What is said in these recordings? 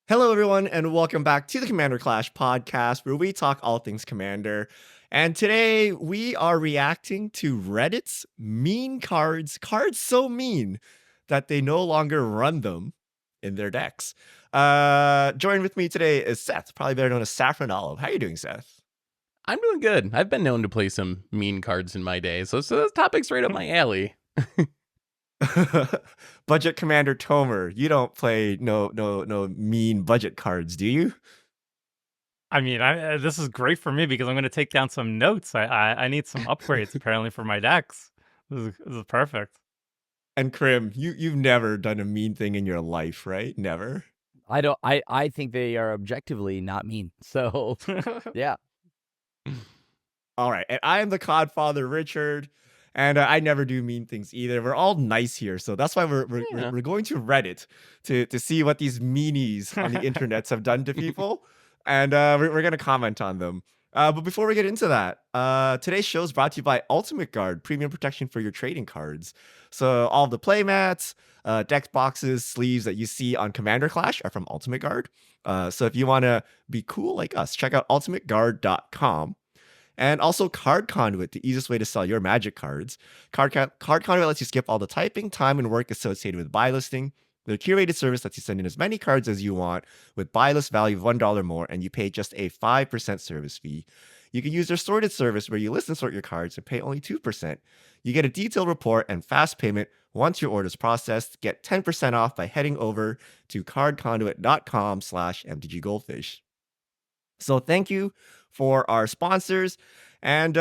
Hello, everyone, and welcome back to the Commander Clash podcast, where we talk all things Commander. And today we are reacting to Reddit's mean cards so mean that they no longer run them in their decks. Joined with me today is Seth, probably better known as Saffron Olive. How you doing, Seth? I'm doing good. I've been known to play some mean cards in my day, so this topic's right up my alley. Budget Commander Tomer, you don't play no mean budget cards, do you? I mean, this is great for me because I'm going to take down some notes. I need some upgrades apparently for my decks. This is perfect. And Krim, you've never done a mean thing in your life, right? Never. I think they are objectively not mean. So yeah. All right, and I am the Codfather Richard, and I never do mean things either. We're all nice here, so that's why we're going to Reddit to see what these meanies on the internets have done to people, and we're gonna comment on them. But before we get into that, today's show is brought to you by Ultimate Guard, premium protection for your trading cards. So all of the playmats, deck boxes, sleeves that you see on Commander Clash are from Ultimate Guard. So if you want to be cool like us, check out ultimateguard.com. And also Card Conduit, the easiest way to sell your Magic cards. Card Conduit lets you skip all the typing, time, and work associated with buy listing. Their curated service lets you send in as many cards as you want with buy list value of $1 more, and you pay just a 5% service fee. You can use their sorted service where you list and sort your cards and pay only 2%. You get a detailed report and fast payment once your order is processed. Get 10% off by heading over to cardconduit.com/mtggoldfish. So thank you for our sponsors. And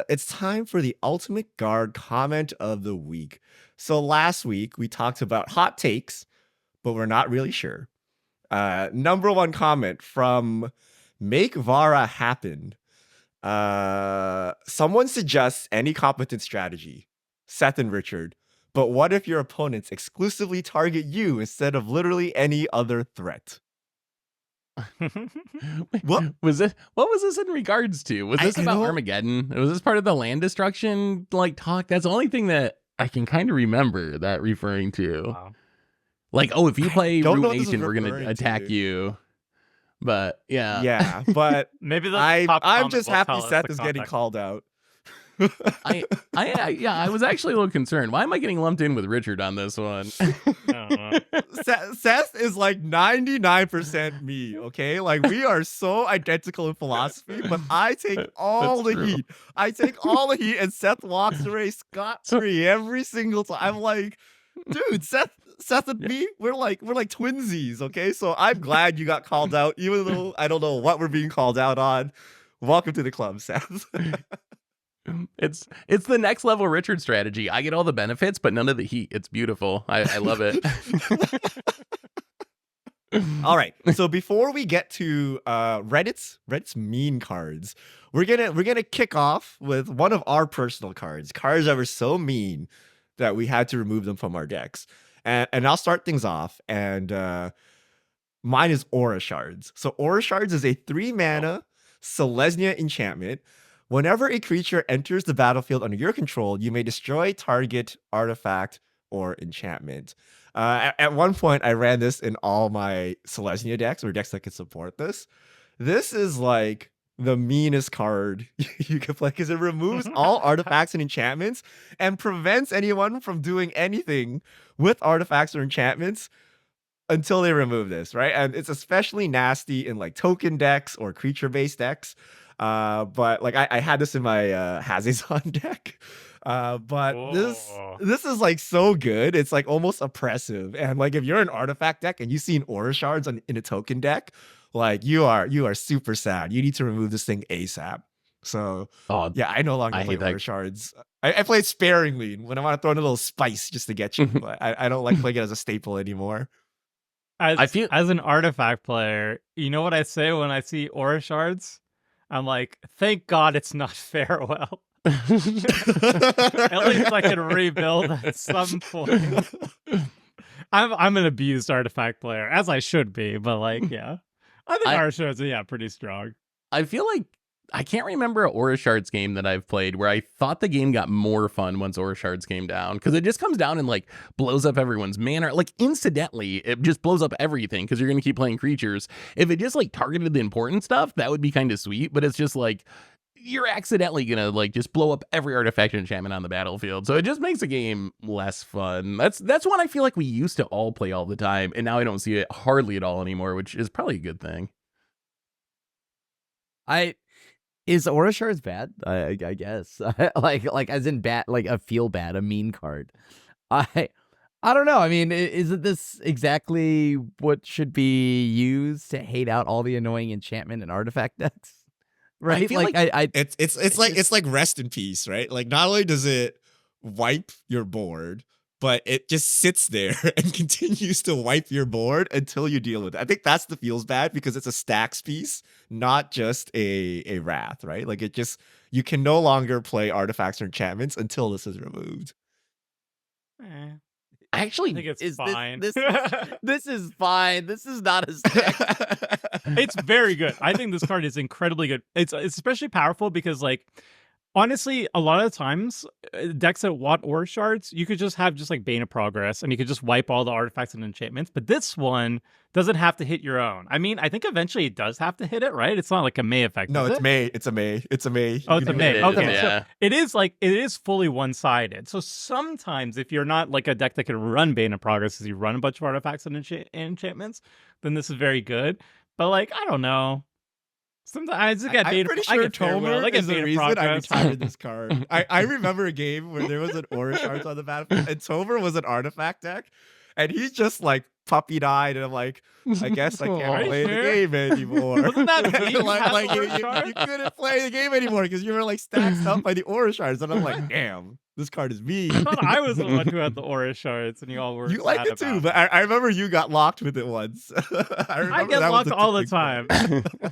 it's time for the Ultimate Guard comment of the week. So last week we talked about hot takes, but we're not really sure. Number one comment from Make Vara Happen. Someone suggests any competent strategy, Seth and Richard. But what if your opponents exclusively target you instead of literally any other threat? What was this? What was this in regards to? Was this about Armageddon? Was this part of the land destruction talk? That's the only thing that I can kind of remember that referring to. Wow. If you play Root Nation, we're gonna attack you. But yeah, but maybe I'm just happy Seth is getting called out. I was actually a little concerned. Why am I getting lumped in with Richard on this one? Seth is like 99% me, okay? Like, we are so identical in philosophy, but I take all the heat. I take all the heat, and Seth walks away scot-free every single time. I'm like, dude, Seth and me, we're like twinsies, okay? So I'm glad you got called out, even though I don't know what we're being called out on. Welcome to the club, Seth. It's the next level Richard strategy. I get all the benefits, but none of the heat. It's beautiful. I love it. All right. So before we get to Reddit's mean cards, we're gonna kick off with one of our personal cards that were so mean that we had to remove them from our decks. And I'll start things off. And mine is Aura Shards. So Aura Shards is a 3-mana Selesnya enchantment. Whenever a creature enters the battlefield under your control, you may destroy target artifact or enchantment. At one point, I ran this in all my Selesnya decks, or decks that could support this. This is like the meanest card you can play because it removes all artifacts and enchantments and prevents anyone from doing anything with artifacts or enchantments until they remove this, right? And it's especially nasty in like token decks or creature-based decks. But like I had this in my Hazazon deck. But this is like so good. It's like almost oppressive. And like if you're an artifact deck and you see an Aura Shards in a token deck, like you are super sad. You need to remove this thing ASAP. So yeah, I no longer play Aura Shards. I play it sparingly when I want to throw in a little spice just to get you, but I don't like playing it as a staple anymore. As an artifact player, you know what I say when I see Aura Shards? I'm like, thank God it's not farewell. At least I can rebuild at some point. I'm an abused artifact player, as I should be, but like, yeah. I think Aura Shards are pretty strong. I feel like I can't remember a Aura Shards game that I've played where I thought the game got more fun once Aura Shards came down, because it just comes down and like blows up everyone's mana. Like incidentally, it just blows up everything because you're going to keep playing creatures. If it just like targeted the important stuff, that would be kind of sweet, but it's just like you're accidentally gonna like just blow up every artifact and enchantment on the battlefield. So it just makes the game less fun. That's one I feel like we used to all play all the time, and now I don't see it hardly at all anymore, which is probably a good thing. Is Aura Shards bad? I guess like as in bad, like a feel bad, a mean card. I don't know. I mean, isn't this exactly what should be used to hate out all the annoying enchantment and artifact decks? Right? I feel like it's like rest in peace, right? Like not only does it wipe your board, but it just sits there and continues to wipe your board until you deal with it. I think that's the feels bad, because it's a stacks piece, not just a wrath, right? Like it just, you can no longer play artifacts or enchantments until this is removed. Actually, I think it's fine. This is fine. This is not a stack. It's very good. I think this card is incredibly good. It's especially powerful because, like, honestly, a lot of times decks that want Aura Shards, you could just have like Bane of Progress, and you could just wipe all the artifacts and enchantments. But this one doesn't have to hit your own. I mean, I think eventually it does have to hit it, right? It's not like a May effect. No, it's it? May. It's a May. It's a May. Oh, it's a May. Okay, yeah. So it is fully one-sided. So sometimes if you're not like a deck that can run Bane of Progress, as you run a bunch of artifacts and enchantments, then this is very good. But like, I don't know. Sometimes I get I'm pretty sure Tomer is the reason I retired this card. I remember a game where there was an Aura Shards on the battlefield, and Tomer was an artifact deck, and he's just like puppy-eyed, and I'm like, I guess I can't play the game anymore. Wasn't that me? you couldn't play the game anymore because you were like stacked up by the Aura Shards, and I'm like, damn, this card is me. I thought I was the one who had the Aura Shards, and you all were. You liked it too, but I remember you got locked with it once. I get locked all the time.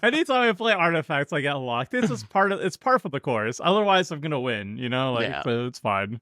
Anytime I play artifacts, I get locked. It's just it's par for the course. Otherwise, I'm gonna win. You know, like, but it's fine.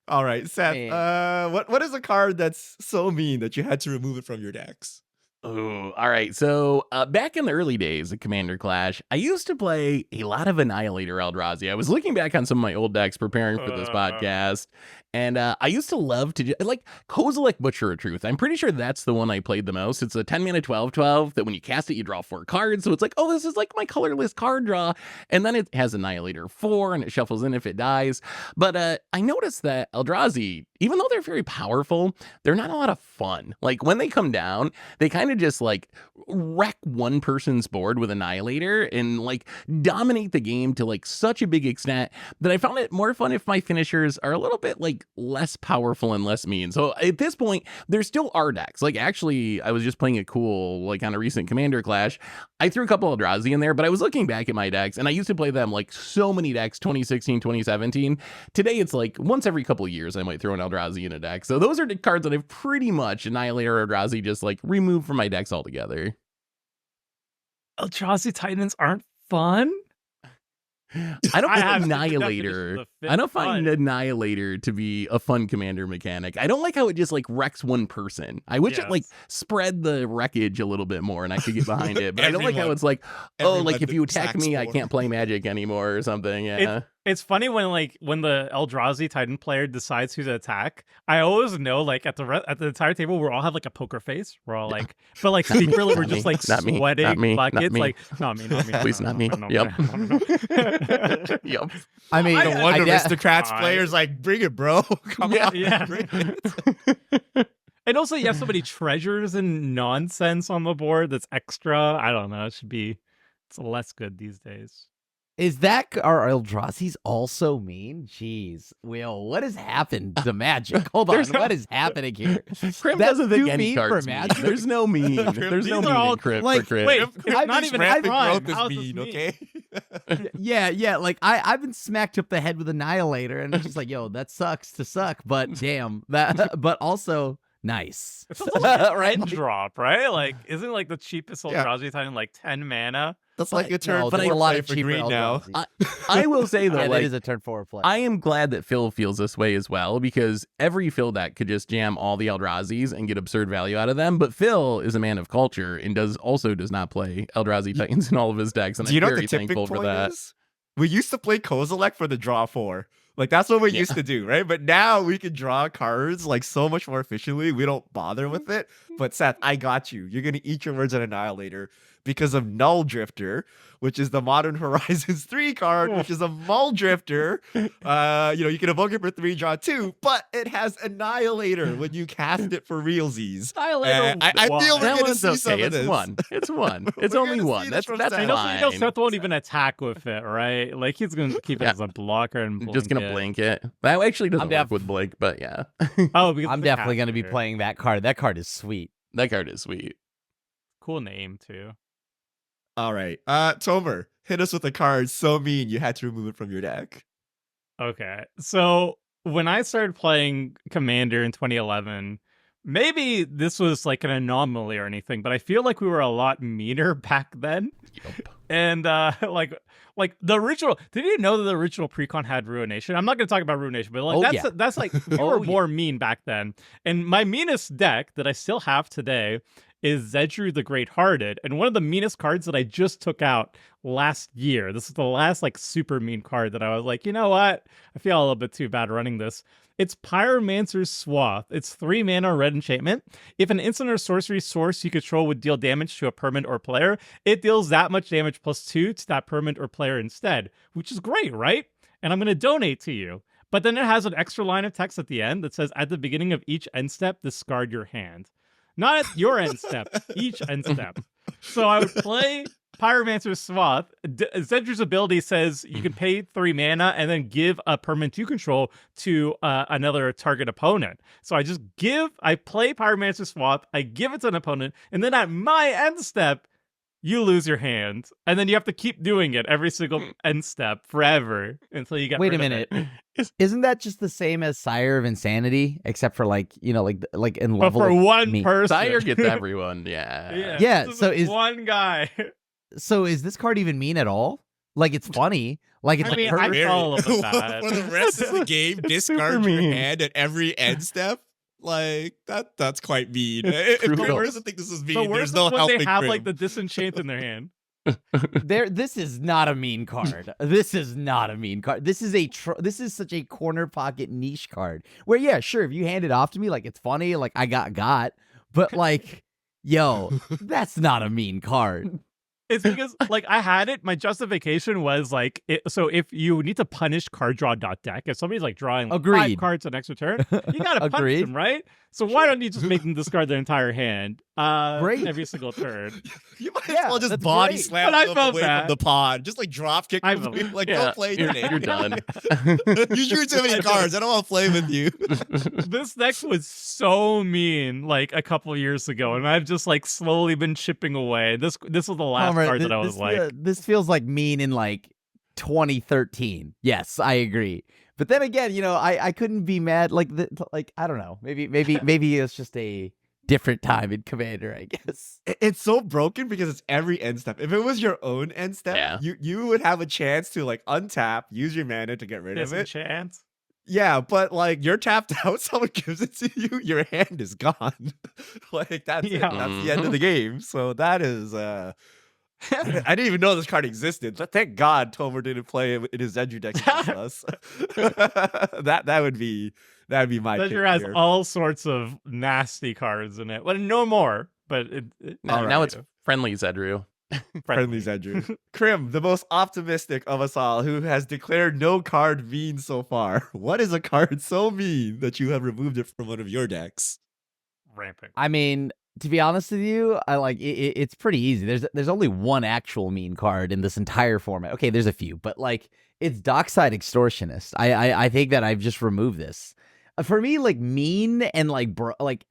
All right, Seth. What is a card that's so mean that you had to remove it from your decks? Oh, all right. So back in the early days of Commander Clash, I used to play a lot of Annihilator Eldrazi. I was looking back on some of my old decks preparing for this podcast, and I used to love to like Kozilek Butcher of Truth. I'm pretty sure that's the one I played the most. It's a 10 mana 12/12 that when you cast it, you draw 4 cards. So it's like, oh, this is like my colorless card draw. And then it has Annihilator 4 and it shuffles in if it dies. But I noticed that Eldrazi, even though they're very powerful, they're not a lot of fun. Like when they come down, they kind of just like wreck one person's board with Annihilator and like dominate the game to like such a big extent that I found it more fun if my finishers are a little bit like less powerful and less mean. So at this point, there's still our decks. Like actually, I was just playing it cool, like on a recent Commander Clash. I threw a couple Eldrazi in there, but I was looking back at my decks and I used to play them like so many decks, 2016, 2017. Today, it's like once every couple of years, I might throw an Eldrazi in a deck. So those are the cards that I've pretty much Annihilator or Eldrazi just like removed from my decks altogether. Eldrazi Titans aren't fun. I don't find Annihilator. I don't find Annihilator to be a fun commander mechanic. I don't like how it just like wrecks one person. I wish it like spread the wreckage a little bit more and I could get behind it. But I don't like how it's like, oh, like if you attack me, I can't play Magic anymore or something. Yeah. It's funny when the Eldrazi Titan player decides who to attack. I always know like at the entire table we all have like a poker face. We're all like, but like secretly we're just like sweating buckets. Like not me. Please not me. Yep. Yep. I mean, no wonder Aristocrats players like, bring it, bro. Come on. Yeah. Bring it. And also you have so many treasures and nonsense on the board that's extra. I don't know. It's less good these days. Is that are Eldrazi's also mean? Jeez, Will, what has happened to Magic? Hold on, what is happening here? Crypt doesn't think any cards mean. There's no mean. There's no mean in Crypt for Crypt. Wait, not even growth is mean, okay? Yeah. Like I've been smacked up the head with Annihilator, and it's just like, yo, that sucks to suck, but damn that. But also nice, it's right? Drop, right? Like, isn't like the cheapest Eldrazi Titan like 10 mana? That's like a turn No, for there's a lot play of for cheaper green now. Eldrazi. I will say though, Yeah, like, that is a turn 4 play. I am glad that Phil feels this way as well, because every Phil deck could just jam all the Eldrazi's and get absurd value out of them. But Phil is a man of culture and does not play Eldrazi Titans in all of his decks, and Do you I'm know what very the tipping thankful for point that. is? We used to play Kozilek for the draw 4. Like, that's what we used to do, right? But now we can draw cards like so much more efficiently. We don't bother with it. But Seth, I got you. You're gonna eat your words on Annihilator because of Null Drifter, which is the Modern Horizons 3 card, which is a Mull Drifter. You can evoke it for 3, draw 2, but it has Annihilator when you cast it for realsies. Annihilator. I feel we're That gonna one's see some okay. of It's this. one. It's one. It's We're only gonna one. see That's this from that's Seth. fine. Seth won't even attack with it, right? Like he's gonna keep it as a blocker and I'm just gonna blink blink it. That actually doesn't I'm work with Blink, but yeah. it. Oh, because I'm it's a definitely going to be caster. playing that card. That card is sweet. That card is sweet. Cool name too. All right. Tomer, hit us with a card so mean you had to remove it from your deck. Okay, so when I started playing Commander in 2011, maybe this was like an anomaly or anything, but I feel like we were a lot meaner back then. Yep. And like the original, did you know that the original Precon had Ruination? I'm not going to talk about Ruination, but like that's like we were more mean back then. And my meanest deck that I still have today is Zedru the Great-Hearted, and one of the meanest cards that I just took out last year. This is the last like super mean card that I was like, you know what? I feel a little bit too bad running this. It's Pyromancer's Swath. It's 3 mana red enchantment. If an instant or sorcery source you control would deal damage to a permanent or player, it deals that much damage +2 to that permanent or player instead, which is great, right? And I'm going to donate to you. But then it has an extra line of text at the end that says, at the beginning of each end step, discard your hand. Not at your end step, each end step. So I would play Pyromancer's Swath. Zedru's ability says you can pay 3 mana and then give a permanent you control to another target opponent. So I play Pyromancer's Swath, I give it to an opponent, and then at my end step, you lose your hand. And then you have to keep doing it every single end step forever until you get Wait rid a of minute. it. Isn't that just the same as Sire of Insanity, except for like in But level? for one me. person. Sire gets everyone. Yeah. Yeah, this so is is- one guy. So is this card even mean at all? Like it's funny. Like it's I mean, perfect. I follow up with that. For the rest of the game, discard super your mean. hand at every end step. Like that's quite mean. If brutal. Grim doesn't think this is The mean, worst there's is no when helping they have Grim. like the disenchant in their hand. This is not a mean card. This is not a mean card. This is this is such a corner pocket niche card. Where yeah, sure, if you hand it off to me, like it's funny, like I got, but like, yo, that's not a mean card. It's because like I had it. My justification was like, so if you need to punish card draw deck, if somebody's like drawing like 5 Agreed. cards an extra turn, you gotta punish Agreed. them, right? So why don't you just make them discard their entire hand Great. every single turn? You might Yeah, as well just that's body great. slam But I them felt away bad. from the pod. Just like drop kick I them. felt- Like Yeah, don't play you're today. done. You drew too many cards. I don't want to play with you. This deck was so mean like a couple years ago, and I've just like slowly been chipping away. This was the last Palmer, card that I was like, this feels like mean in like 2013. Yes, I agree. But then again, I couldn't be mad. Like I don't know. Maybe it's just a different time in Commander, I guess. It's so broken because it's every end step. If it was your own end step, Yeah. you would have a chance to like untap, use your mana to get rid of it. disenchant. Yeah, but like you're tapped out, someone gives it to you, your hand is gone. Like that's it. Yeah. That's the end of the game. So that is I didn't even know this card existed. But thank God Tomer didn't play it in his Zedru deck against us. that would be my pick Zedru has here. all sorts of nasty cards in it. Well, no more, but Now it's friendly Zedru. Friendly Zedru. Krim, the most optimistic of us all, who has declared no card mean so far. What is a card so mean that you have removed it from one of your decks? rampant. I mean, to be honest with you, I like it's pretty easy. There's only one actual mean card in this entire format. Okay, there's a few, but like it's Dockside Extortionist. I think that I've just removed this. For me, like mean and like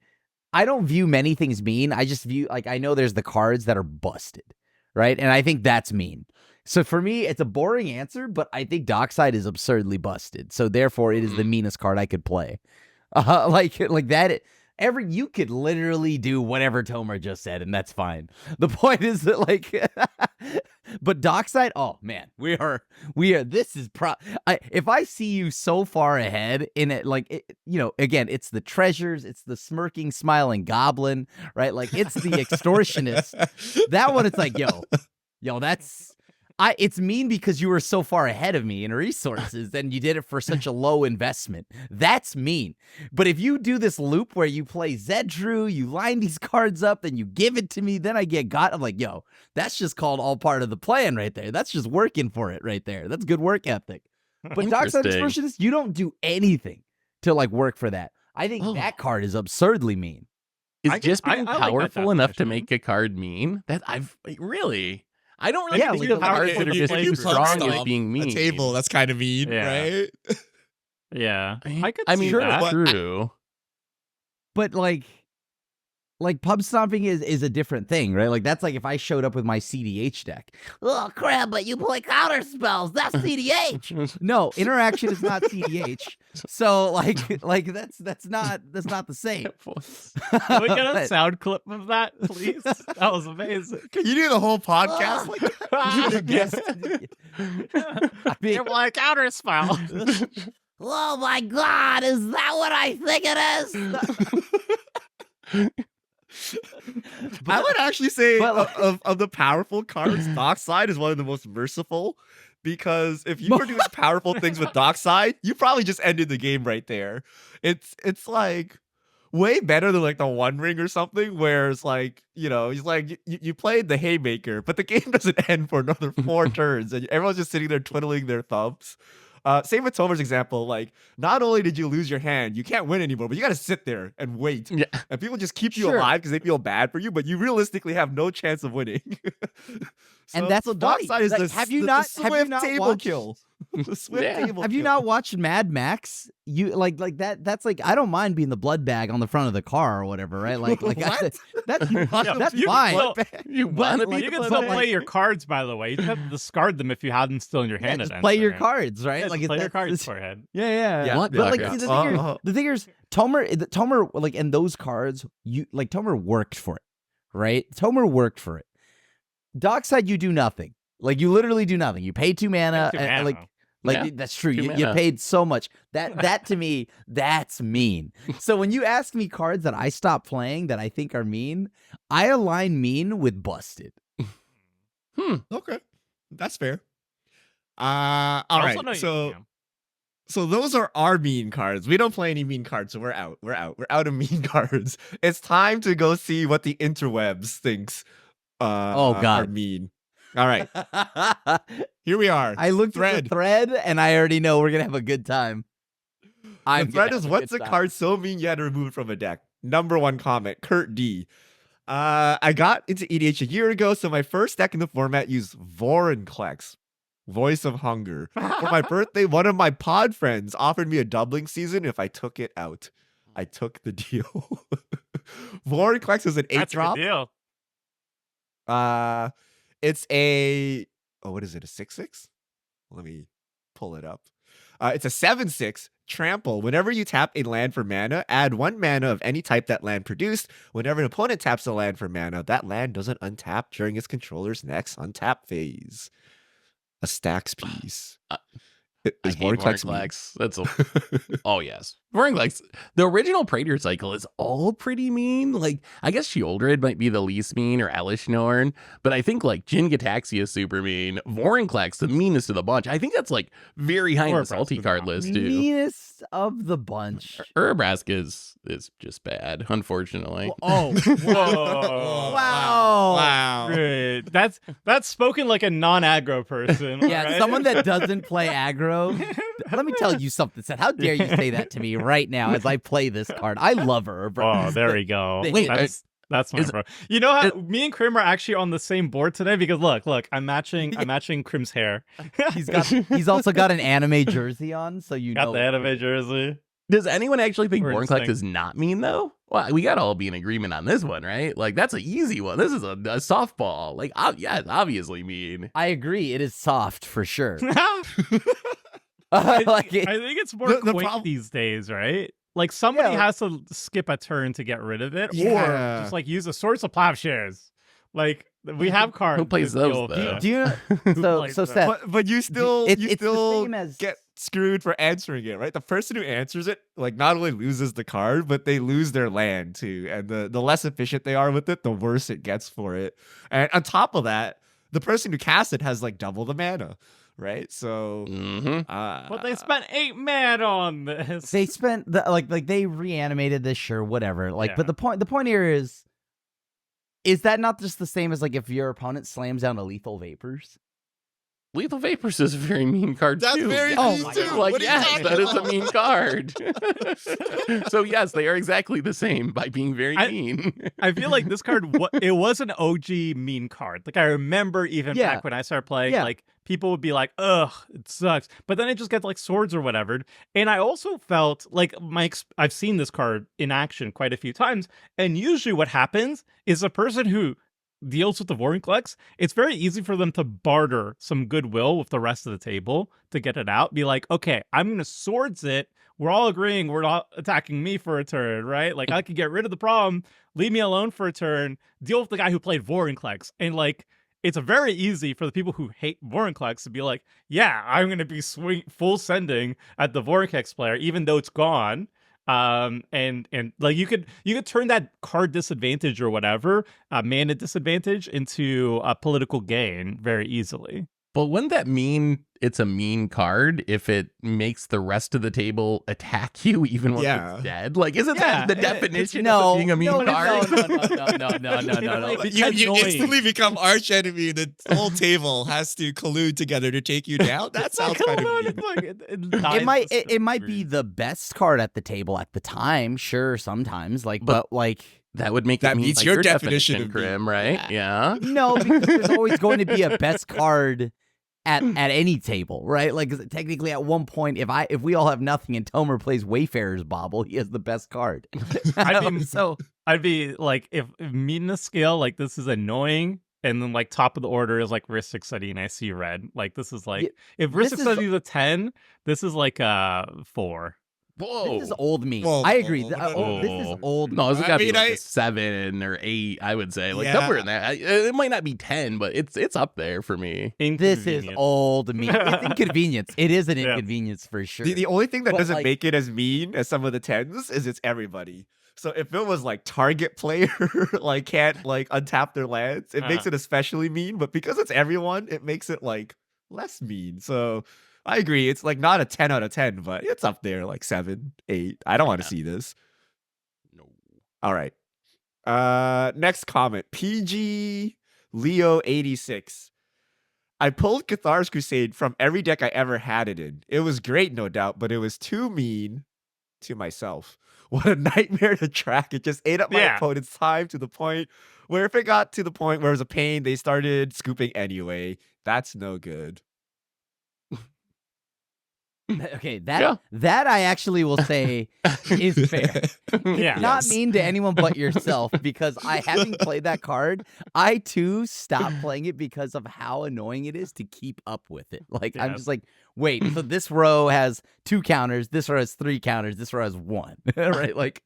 I don't view many things mean. I just view like I know there's the cards that are busted, right? And I think that's mean. So for me, it's a boring answer, but I think Dockside is absurdly busted. So therefore, it is the meanest card I could play. Like that. You could literally do whatever Tomer just said, and that's fine. The point is that But Dockside, oh man, we are. This is if I see you so far ahead in it, like again, it's the treasures, it's the smirking, smiling goblin, right? Like it's the extortionist. That one, it's like, yo, that's. It's mean because you were so far ahead of me in resources and you did it for such a low investment. That's mean. But if you do this loop where you play Zedru, you line these cards up, then you give it to me, then I get got. I'm like, yo, that's just called all part of the plan right there. That's just working for it right there. That's good work ethic. But Dockside Extortionist, you don't do anything to like work for that. I think that card is absurdly mean. Is just being powerful enough to make a card mean? I don't really think of cards that are just too strong as being mean. A table, that's kind of mean, right? Yeah. I mean, that's true. But like pub stomping is a different thing, right? Like that's like if I showed up with my CDH deck. Oh crap, but you play counter spells. That's CDH. No, interaction is not CDH. So like that's not the same. Can we get a sound clip of that, please? That was amazing. Can you do the whole podcast? I mean, you're like counter spell. Oh my god, is that what I think it is? I would actually say of the powerful cards, Dockside is one of the most merciful, because if you were doing powerful things with Dockside, you probably just ended the game right there. It's like way better than like the One Ring or something, where it's like, he's like, you played the Haymaker, but the game doesn't end for another 4 turns, and everyone's just sitting there twiddling their thumbs. Same with Tomer's example, like, not only did you lose your hand, you can't win anymore, but you got to sit there and wait. Yeah. And people just keep you alive because they feel bad for you, but you realistically have no chance of winning. And that's Dockside is like, have you not table watched... kill. The swift table have you kill. not watched Mad Max? You like that? That's like, I don't mind being the blood bag on the front of the car or whatever, right? Like that's fine. You can still play your cards, by the way. You just have to discard them if you had them still in your hand. Just play your cards, right? Yeah, like play your cards beforehand. Yeah. What? But like the thing is, Tomer, like, and those cards, Tomer worked for it, right? Tomer worked for it. Dockside, you do nothing. Like, you literally do nothing. You pay 2 mana, that's true. You paid so much. That to me, that's mean. So when you ask me cards that I stopped playing that I think are mean, I align mean with busted. Okay, that's fair. All right. So those are our mean cards. We don't play any mean cards, so we're out. We're out of mean cards. It's time to go see what the interwebs thinks. Are mean. All right. Here we are. I looked at the thread and I already know we're going to have a good time. The thread is, what's a card so mean you had to remove it from a deck? Number 1 comment, Kurt D. I got into EDH a year ago, so my first deck in the format used Vorinclex, Voice of Hunger. For my birthday, one of my pod friends offered me a doubling season if I took it out. I took the deal. Vorinclex is an 8-drop. That's a good deal. It's a, what is it, a 6/6? Let me pull it up. It's a 7/6 trample. Whenever you tap a land for mana, add 1 mana of any type that land produced. Whenever an opponent taps a land for mana, that land doesn't untap during its controller's next untap phase. A stacks piece. Is Vorinclex? That's oh yes, Vorinclex. The original Praetor cycle is all pretty mean. Like, I guess Sheoldred might be the least mean, or Elishnorn, but I think like Jin Gataxia is super mean. Vorinclex, the meanest of the bunch. I think that's like very high in the salty card list too. Meanest of the bunch. Urabrask is just bad, unfortunately. Oh, whoa! Wow! Great. That's spoken like a non-aggro person. Yeah, right? Someone that doesn't play aggro. Let me tell you something, Seth. How dare you say that to me right now as I play this card? I love her. Oh, there we go. Wait, that's my bro. You know how me and Krim are actually on the same board today, because look, I'm matching Krim's hair. He's also got an anime jersey on, so you got the anime jersey. Does anyone actually think Vorinclex is not mean though? Well, we gotta all be in agreement on this one, right? Like, that's an easy one. This is a softball. Like, yeah, it's obviously mean. I agree. It is soft for sure. I think it's more quick these days, right? Like, somebody has to skip a turn to get rid of it, or just like use a Source of Plowshares. Like, We have cards. Who plays to those, deal with though? that. Do you Who so plays so that? Seth? But you still it's you the still same as- get screwed for answering it, right? The person who answers it like not only loses the card, but they lose their land too. And the less efficient they are with it, the worse it gets for it. And on top of that, the person who casts it has like double the mana, right? So But they spent 8 mana on this. They spent like they reanimated this, sure, whatever. Like, Yeah. but the point here is that not just the same as like if your opponent slams down a lethal vapors? Lethal Vapors is a very mean card That's too. very Yes. mean, my too. God. Like, What are you yes, talking that is a about? mean card. So yes, they are exactly the same by being very mean. I feel like this card, it was an OG mean card. Like I remember even Yeah. back when I started playing, Yeah. like people would be like, ugh, it sucks. But then it just gets like swords or whatever. And I also felt like I've seen this card in action quite a few times. And usually what happens is a person who deals with the Vorinclex, it's very easy for them to barter some goodwill with the rest of the table to get it out. Be like, okay, I'm going to swords it. We're all agreeing we're not attacking me for a turn, right? Like I can get rid of the problem, leave me alone for a turn, deal with the guy who played Vorinclex. And like, it's very easy for the people who hate Vorinclex to be like, yeah, I'm going to be full sending at the Vorinclex player, even though it's gone. And like you could turn that card disadvantage or whatever, mana disadvantage into a political gain very easily. But wouldn't that mean it's a mean card if it makes the rest of the table attack you even when it's dead? Like, isn't that the definition of being a mean card? No. You instantly become arch enemy. The whole table has to collude together to take you down. That sounds kind of mean. It might be the best card at the table at the time, sure, sometimes. Like, but like that would make that it mean meets like your definition of Krim, right? Yeah. no, because there's always going to be a best card at any table, right? Like 'cause technically, at one point, if we all have nothing and Tomer plays Wayfarer's Bauble, he has the best card. I'd be like, if meanness scale, like this is annoying, and then like top of the order is like Ristic Study, and I see red. Like this is like if Ristic Study is a 10, this is like a 4. Whoa. This is old me. Whoa, I agree. whoa, This is old. No, it's I gotta be mean, like a 7 or 8, I would say. Like Yeah. somewhere in there. It might not be 10, but it's up there for me. This is old me. It's inconvenience. It is an Yeah. inconvenience for sure. The only thing that But, doesn't like- make it as mean as some of the 10s is it's everybody. So if it was like target player like can't like untap their lands, it makes it especially mean. But because it's everyone, it makes it like less mean. So I agree. It's like not a 10 out of 10, but it's up there like 7, 8. I don't want to see this. No. All right. Next comment. PG Leo 86. I pulled Cathars Crusade from every deck I ever had it in. It was great, no doubt, but it was too mean to myself. What a nightmare to track. It just ate up my opponent's time to the point where if it got to the point where it was a pain, they started scooping anyway. That's no good. Okay, that I actually will say is fair. Yeah. Not mean to anyone but yourself, because having played that card, I too stopped playing it because of how annoying it is to keep up with it. Like I'm just like, wait, so this row has 2 counters, this row has 3 counters, this row has 1. Right? Like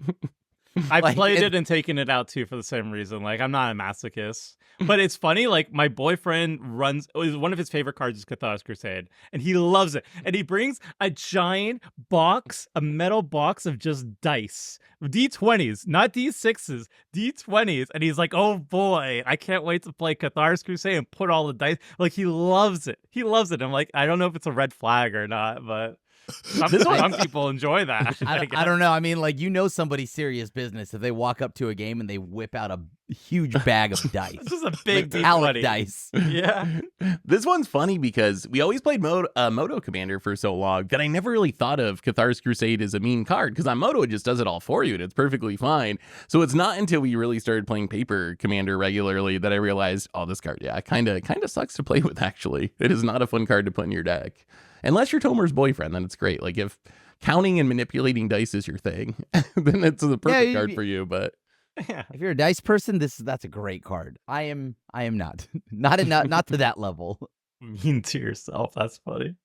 I've like, played it and taken it out too for the same reason. Like I'm not a masochist, but it's funny. Like my boyfriend one of his favorite cards is Cathars Crusade, and he loves it. And he brings a giant box, a metal box of just dice, D20s, not D6s, D20s. And he's like, "Oh boy, I can't wait to play Cathars Crusade and put all the dice." Like he loves it. He loves it. I'm like, I don't know if it's a red flag or not, but. Some people enjoy that. I don't know. I mean, like, somebody's serious business if they walk up to a game and they whip out a huge bag of dice. This is a big metallic dice. Yeah. This one's funny because we always played Moto Commander for so long that I never really thought of Cathars Crusade as a mean card, because on Moto it just does it all for you and it's perfectly fine. So it's not until we really started playing Paper Commander regularly that I realized, oh, this card, kind of sucks to play with, actually. It is not a fun card to put in your deck. Unless you're Tomer's boyfriend, then it's great. Like if counting and manipulating dice is your thing, then it's the perfect card for you. But if you're a dice person, that's a great card. I am not. not to that level. Mean to yourself. That's funny.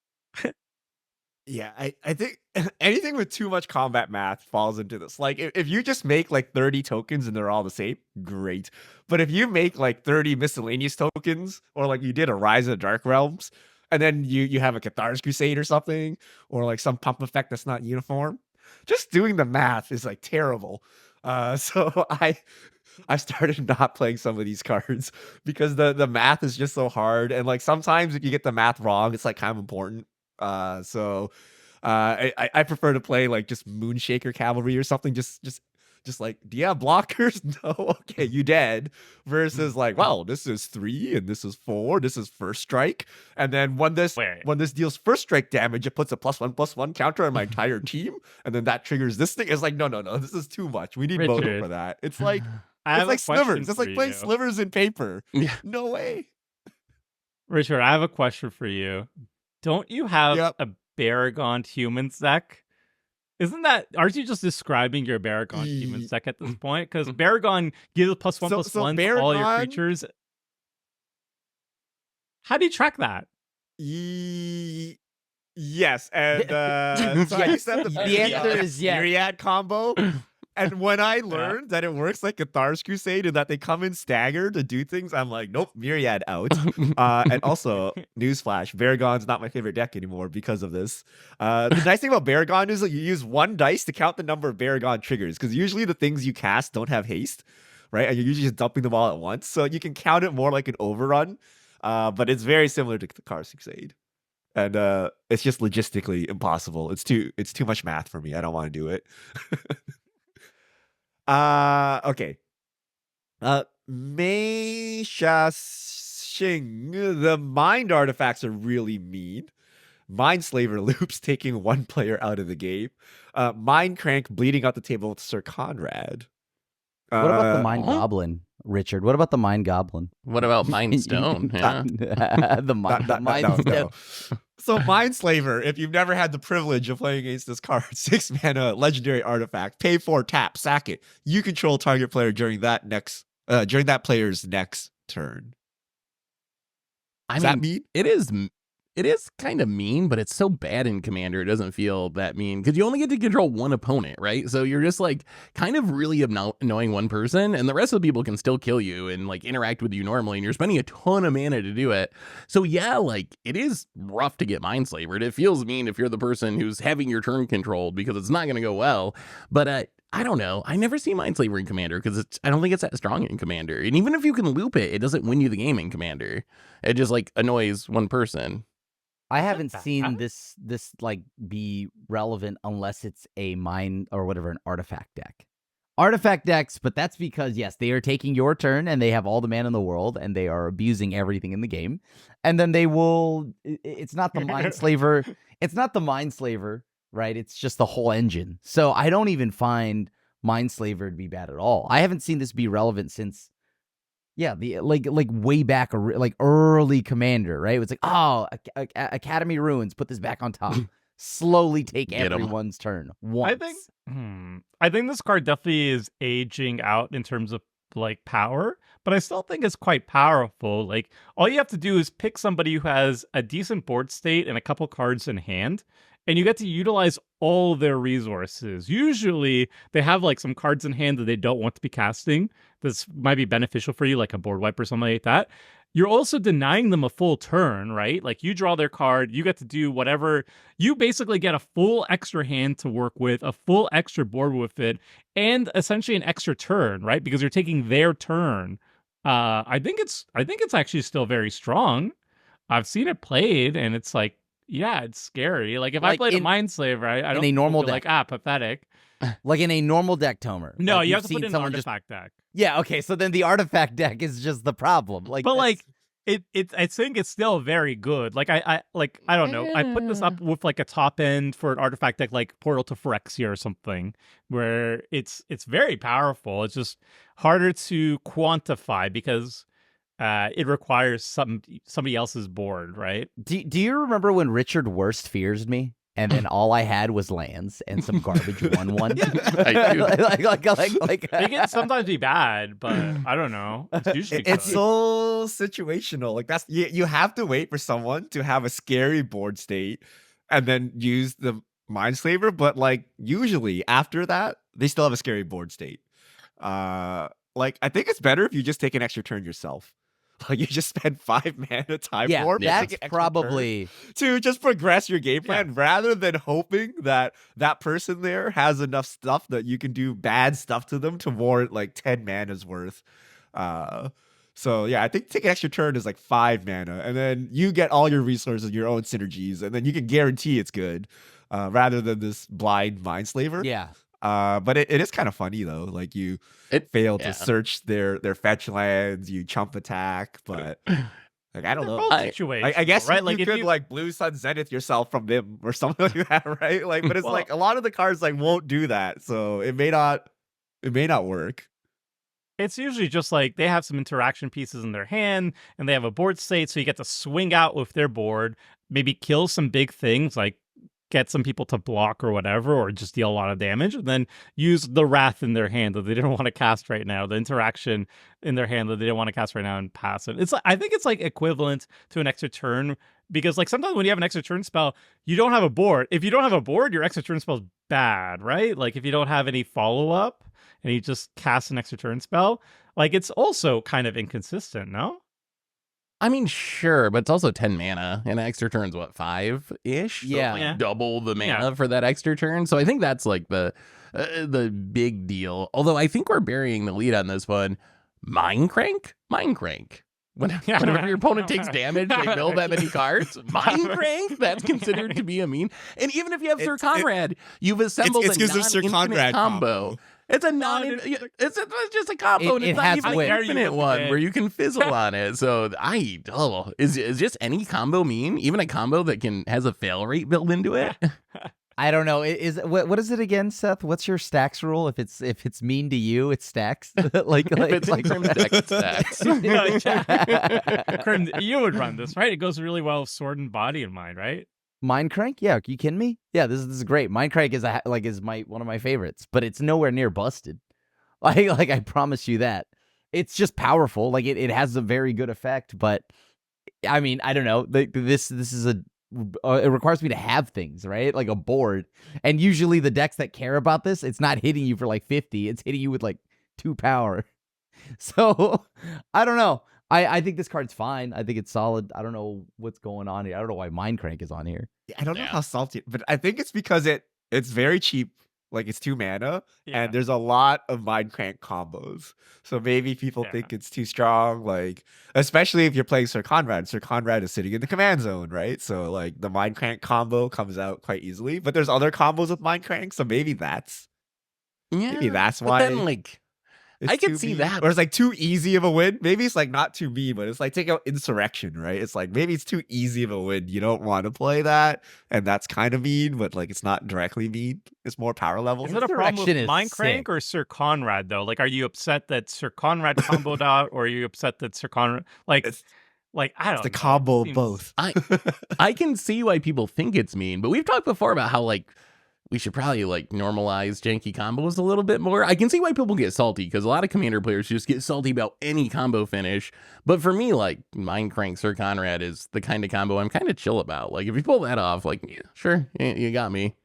Yeah, I think anything with too much combat math falls into this. Like, if you just make like 30 tokens and they're all the same, great. But if you make like 30 miscellaneous tokens, or like you did a Rise of the Dark Realms, and then you have a Cathars Crusade or something, or like some pump effect that's not uniform, just doing the math is like terrible. So I started not playing some of these cards because the math is just so hard, and like sometimes if you get the math wrong, it's like kind of important. So I prefer to play like just Moonshaker Cavalry or something. Just like, do you have blockers? No, okay, you dead. Versus like, wow, this is 3 and this is 4. This is first strike, and then when this deals first strike damage, it puts a +1/+1 counter on my entire team, and then that triggers this thing. It's like, no, this is too much. We need mono Richard, for that. It's like I have it's a like question slivers. It's for like playing you. slivers in paper. Yeah. No way. Richard, I have a question for you. Don't you have Yep. a Baragon humans deck? Aren't you just describing your Baragon humans deck at this point? Because Baragon gives +1/+1 to all your Baragon- creatures. How do you track that? Yes, and so I used to have The answer is yes. Myriad combo. And when I learned that it works like Cathars Crusade and that they come in staggered to do things, I'm like, nope, Myriad out. And also, newsflash, Baragon's not my favorite deck anymore because of this. The nice thing about Baragon is that you use 1 dice to count the number of Baragon triggers, because usually the things you cast don't have haste, right? And you're usually just dumping them all at once. So you can count it more like an overrun. But it's very similar to Cathars Crusade. And it's just logistically impossible. It's too much math for me. I don't want to do it. Okay. Mei Sha Xing. The mind artifacts are really mean. Mindslaver loops taking 1 player out of the game. Mindcrank bleeding out the table with Sir Conrad. What about the Mind Goblin, Richard? What about the Mind Goblin? What about Mind Stone? Yeah. The Mind No. So Mindslaver, if you've never had the privilege of playing against this card, 6 mana legendary artifact, pay 4, tap, sack it. You control target player during that player's next turn. Does that mean? It is kind of mean, but it's so bad in Commander, it doesn't feel that mean. Because you only get to control 1 opponent, right? So you're just like kind of really annoying 1 person, and the rest of the people can still kill you and like interact with you normally, and you're spending a ton of mana to do it. So yeah, like it is rough to get Mindslavered. It feels mean if you're the person who's having your turn controlled, because it's not going to go well. But I don't know. I never see Mindslaver in Commander because I don't think it's that strong in Commander. And even if you can loop it, it doesn't win you the game in Commander. It just like annoys 1 person. I haven't seen this like be relevant unless it's a mind or whatever, an artifact deck. Artifact decks, but that's because yes, they are taking your turn and they have all the mana in the world and they are abusing everything in the game. And then they will it's not the Mindslaver, it's not the Mindslaver, right? It's just the whole engine. So I don't even find Mindslaver to be bad at all. I haven't seen this be relevant since the like way back, like early Commander, right? It was like, oh, Academy Ruins, put this back on top. Slowly take everyone's turn once. I think this card definitely is aging out in terms of like power, but I still think it's quite powerful. Like all you have to do is pick somebody who has a decent board state and a couple cards in hand, and you get to utilize all their resources. Usually they have like some cards in hand that they don't want to be casting. This might be beneficial for you, like a board wipe or something like that. You're also denying them a full turn, right? Like you draw their card, you get to do whatever. You basically get a full extra hand to work with, a full extra board with it, and essentially an extra turn, right? Because you're taking their turn. I think it's actually still very strong. I've seen it played, and it's like, yeah, it's scary. Like if I played a Mindslaver, I don't a normal feel deck. like pathetic. Like in a normal deck, Tomer. No, like you have to put in an artifact deck. Yeah, okay, so then the artifact deck is just the problem. Like, but like I think it's still very good. Like I don't know. I put this up with like a top end for an artifact deck like Portal to Phyrexia or something, where it's very powerful. It's just harder to quantify because it requires somebody else's board, right? Do you remember when Richard worst fears me? And then all I had was lands and some garbage 1/1. I do. It can sometimes be bad, but I don't know. It's usually It's good. so situational. Like you have to wait for someone to have a scary board state and then use the Mindslaver. But like usually after that, they still have a scary board state. Like I think it's better if you just take an extra turn yourself. Like you just spend 5 mana time warp. That's probably to just progress your game plan rather than hoping that that person there has enough stuff that you can do bad stuff to them to warrant like 10 mana's worth. So yeah, I think take an extra turn is like 5 mana, and then you get all your resources, your own synergies, and then you can guarantee it's good, rather than this blind Mindslaver. Yeah. But it is kind of funny though. Like you fail to search their fetch lands, you chump attack, but like I don't know. I guess right? you could like Blue Sun Zenith yourself from them or something like that, right? Like, but it's like a lot of the cards like won't do that, so it may not work. It's usually just like they have some interaction pieces in their hand and they have a board state, so you get to swing out with their board, maybe kill some big things like get some people to block or whatever, or just deal a lot of damage, and then use the Wrath in their hand that they didn't want to cast right now, the interaction in their hand that they didn't want to cast right now, and pass it. It's like, I think it's like equivalent to an extra turn, because like sometimes when you have an extra turn spell, you don't have a board. If you don't have a board, your extra turn spell is bad, right? Like if you don't have any follow-up and you just cast an extra turn spell, like it's also kind of inconsistent, no? I mean, sure, but it's also 10 mana, and extra turn's what, 5-ish? Yeah. So like double the mana for that extra turn. So I think that's like the big deal. Although I think we're burying the lead on this one. Mindcrank? Mindcrank. Whenever your opponent takes damage, they mill that many cards. Mindcrank? That's considered to be a mean. And even if you have Sir Conrad, you've assembled a non-infinite combo. It's a it's just a combo, and it's not even an infinite one where you can fizzle on it. So is just any combo mean? Even a combo that has a fail rate built into it? I don't know. What is it again, Seth? What's your stacks rule? If it's mean to you, it stacks. like if it's like Crim's deck, it stacks. Crim, you would run this, right? It goes really well with Sword and Body in mind, right? Mindcrank? Yeah, you kidding me? Yeah, this is great. Mindcrank is one of my favorites, but it's nowhere near busted. Like I promise you that. It's just powerful. Like it has a very good effect, but I mean, I don't know. This is it requires me to have things, right? Like a board. And usually the decks that care about this, it's not hitting you for like 50. It's hitting you with like 2 power. So, I don't know. I think this card's fine. I think it's solid. I don't know what's going on here. I don't know why Mindcrank is on here. I don't know how salty, but I think it's because it's very cheap. Like it's 2 mana, and there's a lot of Mindcrank combos. So maybe people think it's too strong. Like especially if you're playing Sir Conrad. Sir Conrad is sitting in the command zone, right? So like the Mindcrank combo comes out quite easily. But there's other combos with Mindcrank, so maybe that's why. Then like. I can see that. Or it's like too easy of a win. Maybe it's like not too mean, but it's like take out Insurrection, right? It's like maybe it's too easy of a win. You don't want to play that. And that's kind of mean, but like it's not directly mean. It's more power level. Is it a problem with Mindcrank or Sir Conrad, though? Like, are you upset that Sir Conrad comboed out, or are you upset that Sir Conrad, I don't know. It's the combo of both. I can see why people think it's mean, but we've talked before about how like we should probably like normalize janky combos a little bit more. I can see why people get salty because a lot of Commander players just get salty about any combo finish. But for me, like Mindcrank Sir Conrad is the kind of combo I'm kind of chill about. Like if you pull that off, like sure, you got me.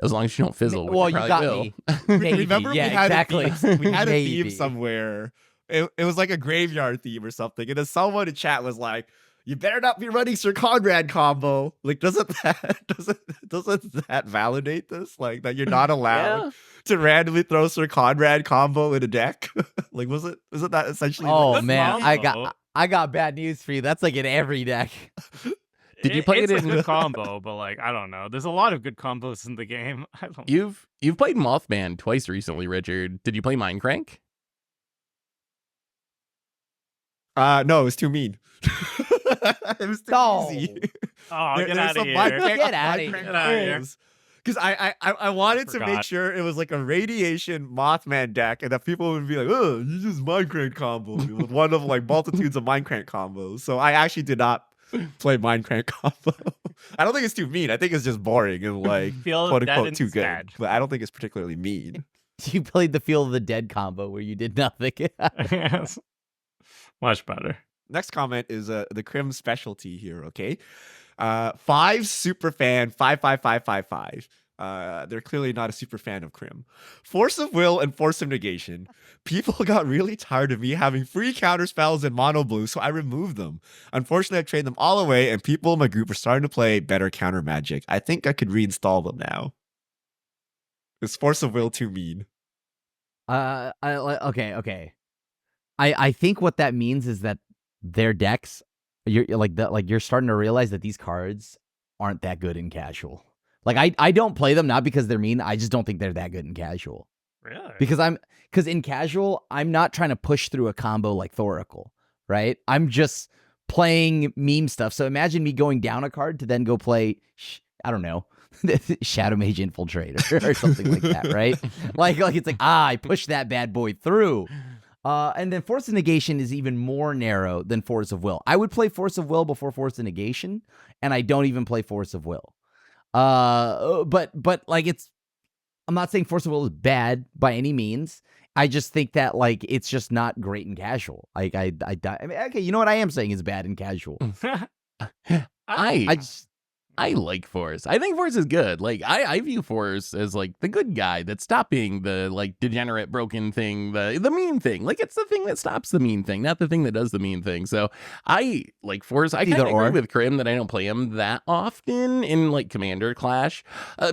As long as you don't fizzle. Well, you got me. Remember we had a Maybe. theme somewhere. It was like a graveyard theme or something. And then someone in chat was like, you better not be running Sir Conrad combo. Like, doesn't that validate this? Like that you're not allowed to randomly throw Sir Conrad combo in a deck? Like, isn't that essentially? Oh man, I got bad news for you. That's like in every deck. Did you play it in a good combo? But like, I don't know. There's a lot of good combos in the game. I don't. You've played Mothman twice recently, Richard. Did you play Mindcrank? No, it was too mean. It was too easy. Oh, get out of here. Get out of here. Because I wanted to make sure it was like a Radiation Mothman deck, and that people would be like, oh, you just Mindcrank combo with one of like multitudes of Mindcrank combos. So I actually did not play Mindcrank combo. I don't think it's too mean. I think it's just boring and like quote unquote too good. But I don't think it's particularly mean. You played the Feel of the Dead combo where you did nothing. Yes. Much better. Next comment is the Crim specialty here. Okay, 5 super fan 55555. They're clearly not a super fan of Crim. Force of Will and Force of Negation. People got really tired of me having free counter spells in mono blue, so I removed them. Unfortunately, I traded them all away, and people in my group are starting to play better counter magic. I think I could reinstall them now. Is Force of Will too mean? Okay. I think what that means is that their decks, you're starting to realize that these cards aren't that good in casual. Like I don't play them not because they're mean. I just don't think they're that good in casual. Really? Because in casual, I'm not trying to push through a combo like Thoracle, right? I'm just playing meme stuff. So imagine me going down a card to then go play, I don't know, Shadow Mage Infiltrator or something like that, right? Like it's like, I pushed that bad boy through. And then Force of Negation is even more narrow than Force of Will. I would play Force of Will before Force of Negation, and I don't even play Force of Will. But like I'm not saying Force of Will is bad by any means. I just think that like it's just not great in casual. Like I mean, okay, you know what I am saying is bad in casual. I like Force. I think Force is good. Like I view Force as like the good guy that's stopping the like degenerate broken thing, the mean thing. Like it's the thing that stops the mean thing, not the thing that does the mean thing. So I like Force. I kind of agree with Crim that I don't play him that often in like Commander Clash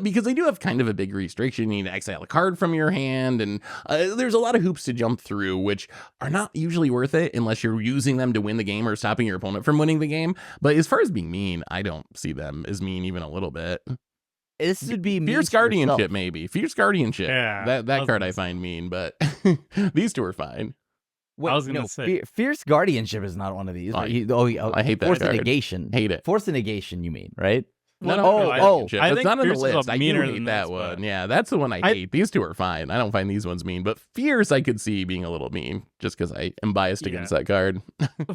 because they do have kind of a big restriction. You need to exile a card from your hand, and there's a lot of hoops to jump through, which are not usually worth it unless you're using them to win the game or stopping your opponent from winning the game. But as far as being mean, I don't see them as mean even a little bit. This would be Fierce Guardianship, maybe. Fierce Guardianship. Yeah, that card I find mean, but these two are fine. Wait, I was gonna say Fierce Guardianship is not one of these. I hate that Force card. of Negation. Hate it. Force of Negation, you mean, right? No. I It's think not on the Fierce is list. I do meaner hate than that this, one. but- Yeah, that's the one I hate. These two are fine. I don't find these ones mean, but Fierce I could see being a little mean just because I am biased against that card.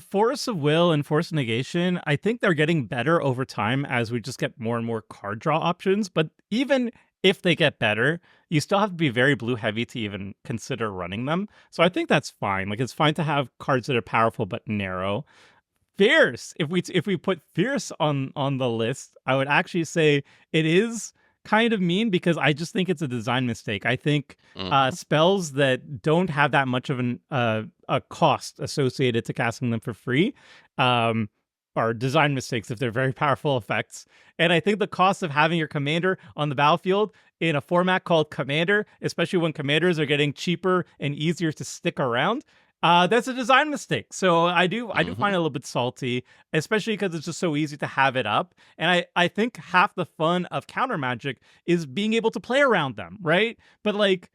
Force of Will and Force of Negation, I think they're getting better over time as we just get more and more card draw options. But even if they get better, you still have to be very blue heavy to even consider running them. So I think that's fine. Like it's fine to have cards that are powerful but narrow. Fierce. If we put Fierce on the list, I would actually say it is kind of mean because I just think it's a design mistake. I think spells that don't have that much of a cost associated to casting them for free are design mistakes if they're very powerful effects. And I think the cost of having your commander on the battlefield in a format called Commander, especially when commanders are getting cheaper and easier to stick around, that's a design mistake. So I do find it a little bit salty, especially because it's just so easy to have it up. And I think half the fun of counter magic is being able to play around them, right? But like,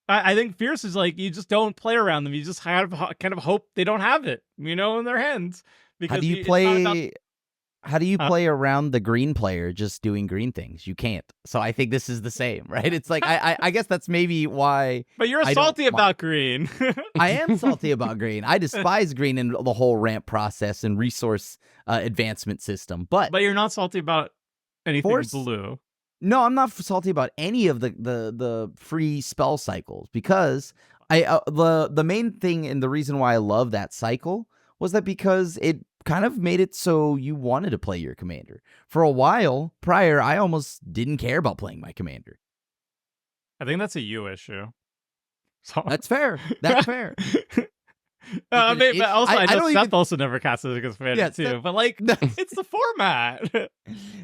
I think Fierce is like, you just don't play around them. You just kind of hope they don't have it, in their hands. Because How do you play around the green player just doing green things? You can't. So I think this is the same, right? It's like I guess that's maybe why. But you're salty about green. I am salty about green. I despise green and the whole ramp process and resource advancement system. But you're not salty about anything blue. No, I'm not salty about any of the free spell cycles because the main thing and the reason why I love that cycle was that because it kind of made it so you wanted to play your commander. For a while prior, I almost didn't care about playing my commander. I think that's a you issue. So... That's fair. That's fair. But also, I know Seth also never casts as a commander too. Seth, but like, it's the format.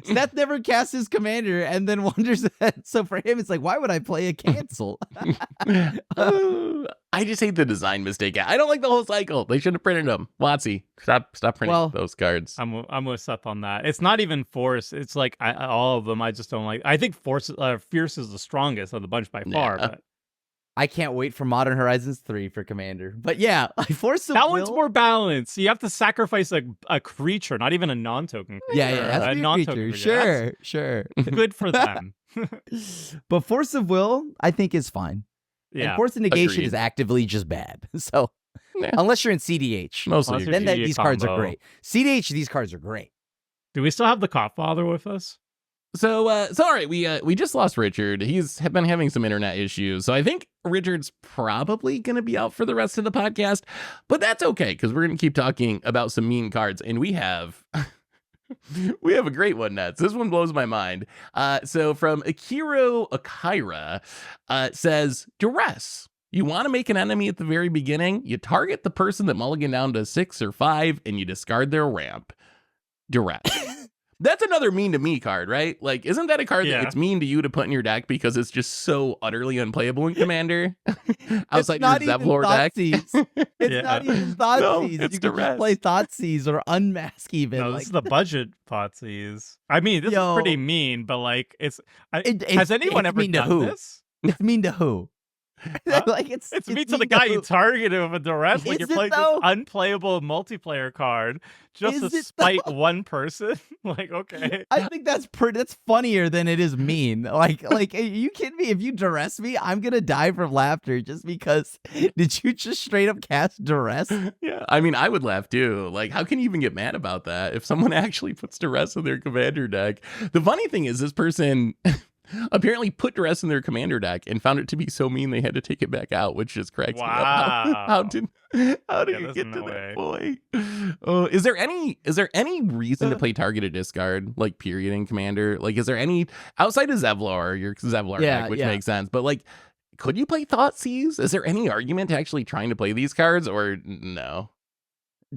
Seth never casts his commander and then wonders that. So for him, it's like, why would I play a cancel? I just hate the design mistake. I don't like the whole cycle. They should have printed them. Watsy, stop printing those cards. I'm with Seth on that. It's not even Force. It's like all of them. I just don't like. I think Fierce is the strongest of the bunch by far. But I can't wait for Modern Horizons 3 for Commander. But yeah, Force of that Will... one's more balanced. You have to sacrifice a creature, not even a non-token creature. Yeah, a non-token creature. Sure. Good for them. But Force of Will, I think, is fine. Yeah. And Force of Negation is actively just bad. So unless you're in CDH, mostly then these cards are great. CDH, these cards are great. Do we still have the Copfather with us? So all right, we just lost Richard. He's been having some internet issues, so I think Richard's probably going to be out for the rest of the podcast. But that's okay because we're going to keep talking about some mean cards, and we have we have a great one, Nets. This one blows my mind. So from Akiro Akira, says Duress. You want to make an enemy at the very beginning? You target the person that mulligan down to 6 or 5, and you discard their ramp. Duress. That's another mean to me card, right? Like, isn't that a card that it's mean to you to put in your deck because it's just so utterly unplayable in Commander? Outside your Zevlor deck. It's not even Thoughtseize. No, you it's can just play Thoughtseize or Unmask even. No, this is the budget Thoughtseize. I mean, this is pretty mean, but like, has anyone ever done this? It's mean to who? Like it's mean to the guy you targeted with a Duress. Like you're playing this unplayable multiplayer card just to spite one person. Like, okay. I think that's funnier than it is mean. Like, are you kidding me? If you Duress me, I'm gonna die from laughter just because. Did you just straight up cast Duress? Yeah, I mean, I would laugh too. Like, how can you even get mad about that if someone actually puts Duress in their Commander deck? The funny thing is, this person apparently put Duress in their Commander deck and found it to be so mean they had to take it back out, which just cracks me up. How did you get to that point? Is there any reason to play targeted discard, like, period, in Commander? Like, is there any outside of Zevlor, your Zevlor deck, which makes sense, but like, could you play Thoughtseize? Is there any argument to actually trying to play these cards, or no?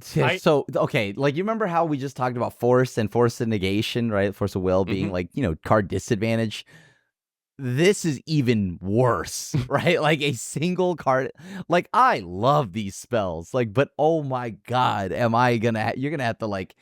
So, okay, like, you remember how we just talked about force and negation, right? Force of will being like, card disadvantage. This is even worse, right? Like a single card. Like, I love these spells, like, but oh my God, you're gonna have to like,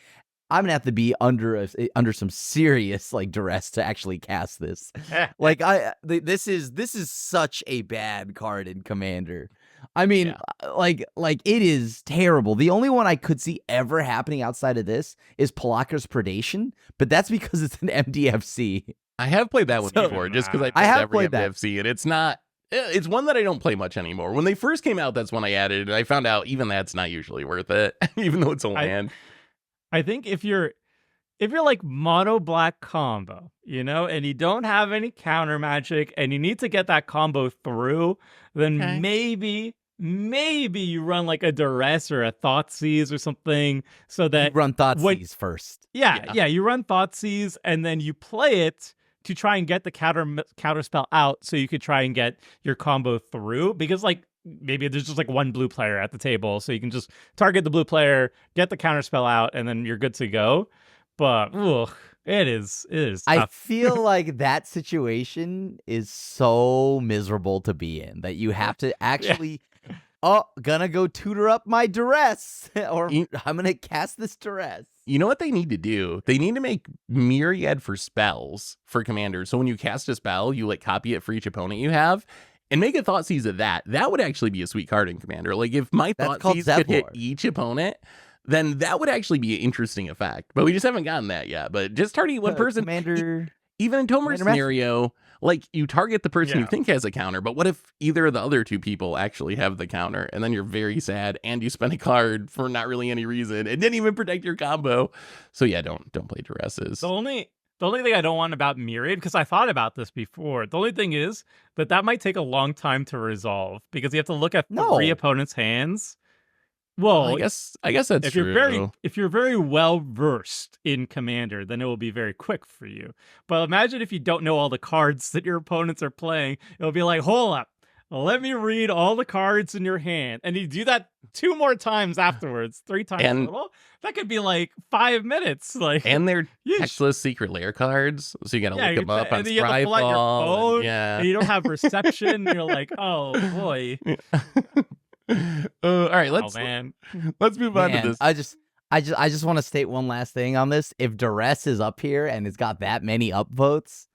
I'm gonna have to be under some serious like duress to actually cast this. Like, this is such a bad card in Commander. I mean, like it is terrible. The only one I could see ever happening outside of this is Palaka's Predation, but that's because it's an MDFC. I have played that one before, just because I have played MDFC, and it's one that I don't play much anymore. When they first came out, that's when I added it, and I found out even that's not usually worth it, even though it's a land. I think if you're like mono black combo, and you don't have any counter magic, and you need to get that combo through, then maybe you run like a Duress or a Thoughtseize or something, so that you run Thoughtseize first. Yeah, you run Thoughtseize, and then you play it to try and get the counter spell out, so you could try and get your combo through. Because like maybe there's just like one blue player at the table, so you can just target the blue player, get the counter spell out, and then you're good to go. But it is tough. I feel like that situation is so miserable to be in that you have to actually gonna go tutor up my Duress, or I'm gonna cast this Duress. You know what they need to do? They need to make Myriad for spells for Commander. So when you cast a spell, you like copy it for each opponent you have, and make a Thoughtseize of that. That would actually be a sweet card in Commander. Like, if my Thoughtseize could hit each opponent, then that would actually be an interesting effect. But we just haven't gotten that yet. But just targeting one person. Commander, even in Tomer's scenario, like, you target the person you think has a counter, but what if either of the other two people actually have the counter, and then you're very sad, and you spent a card for not really any reason, and didn't even protect your combo. So yeah, don't play Duresses. The only thing I don't want about Myriad, because I thought about this before, the only thing is that might take a long time to resolve, because you have to look at 3 opponents' hands. Well, I guess that's true. If you're very well versed in Commander, then it will be very quick for you. But imagine if you don't know all the cards that your opponents are playing. It'll be like, hold up, let me read all the cards in your hand, and you do that 2 more times afterwards, 3 times. Well, that could be like 5 minutes. Like, and they're textless secret lair cards, so you gotta look them up on Scryfall. And you don't have reception. You're like, oh boy. All right, let's move on to this. I just want to state one last thing on this. If Duress is up here and it's got that many upvotes,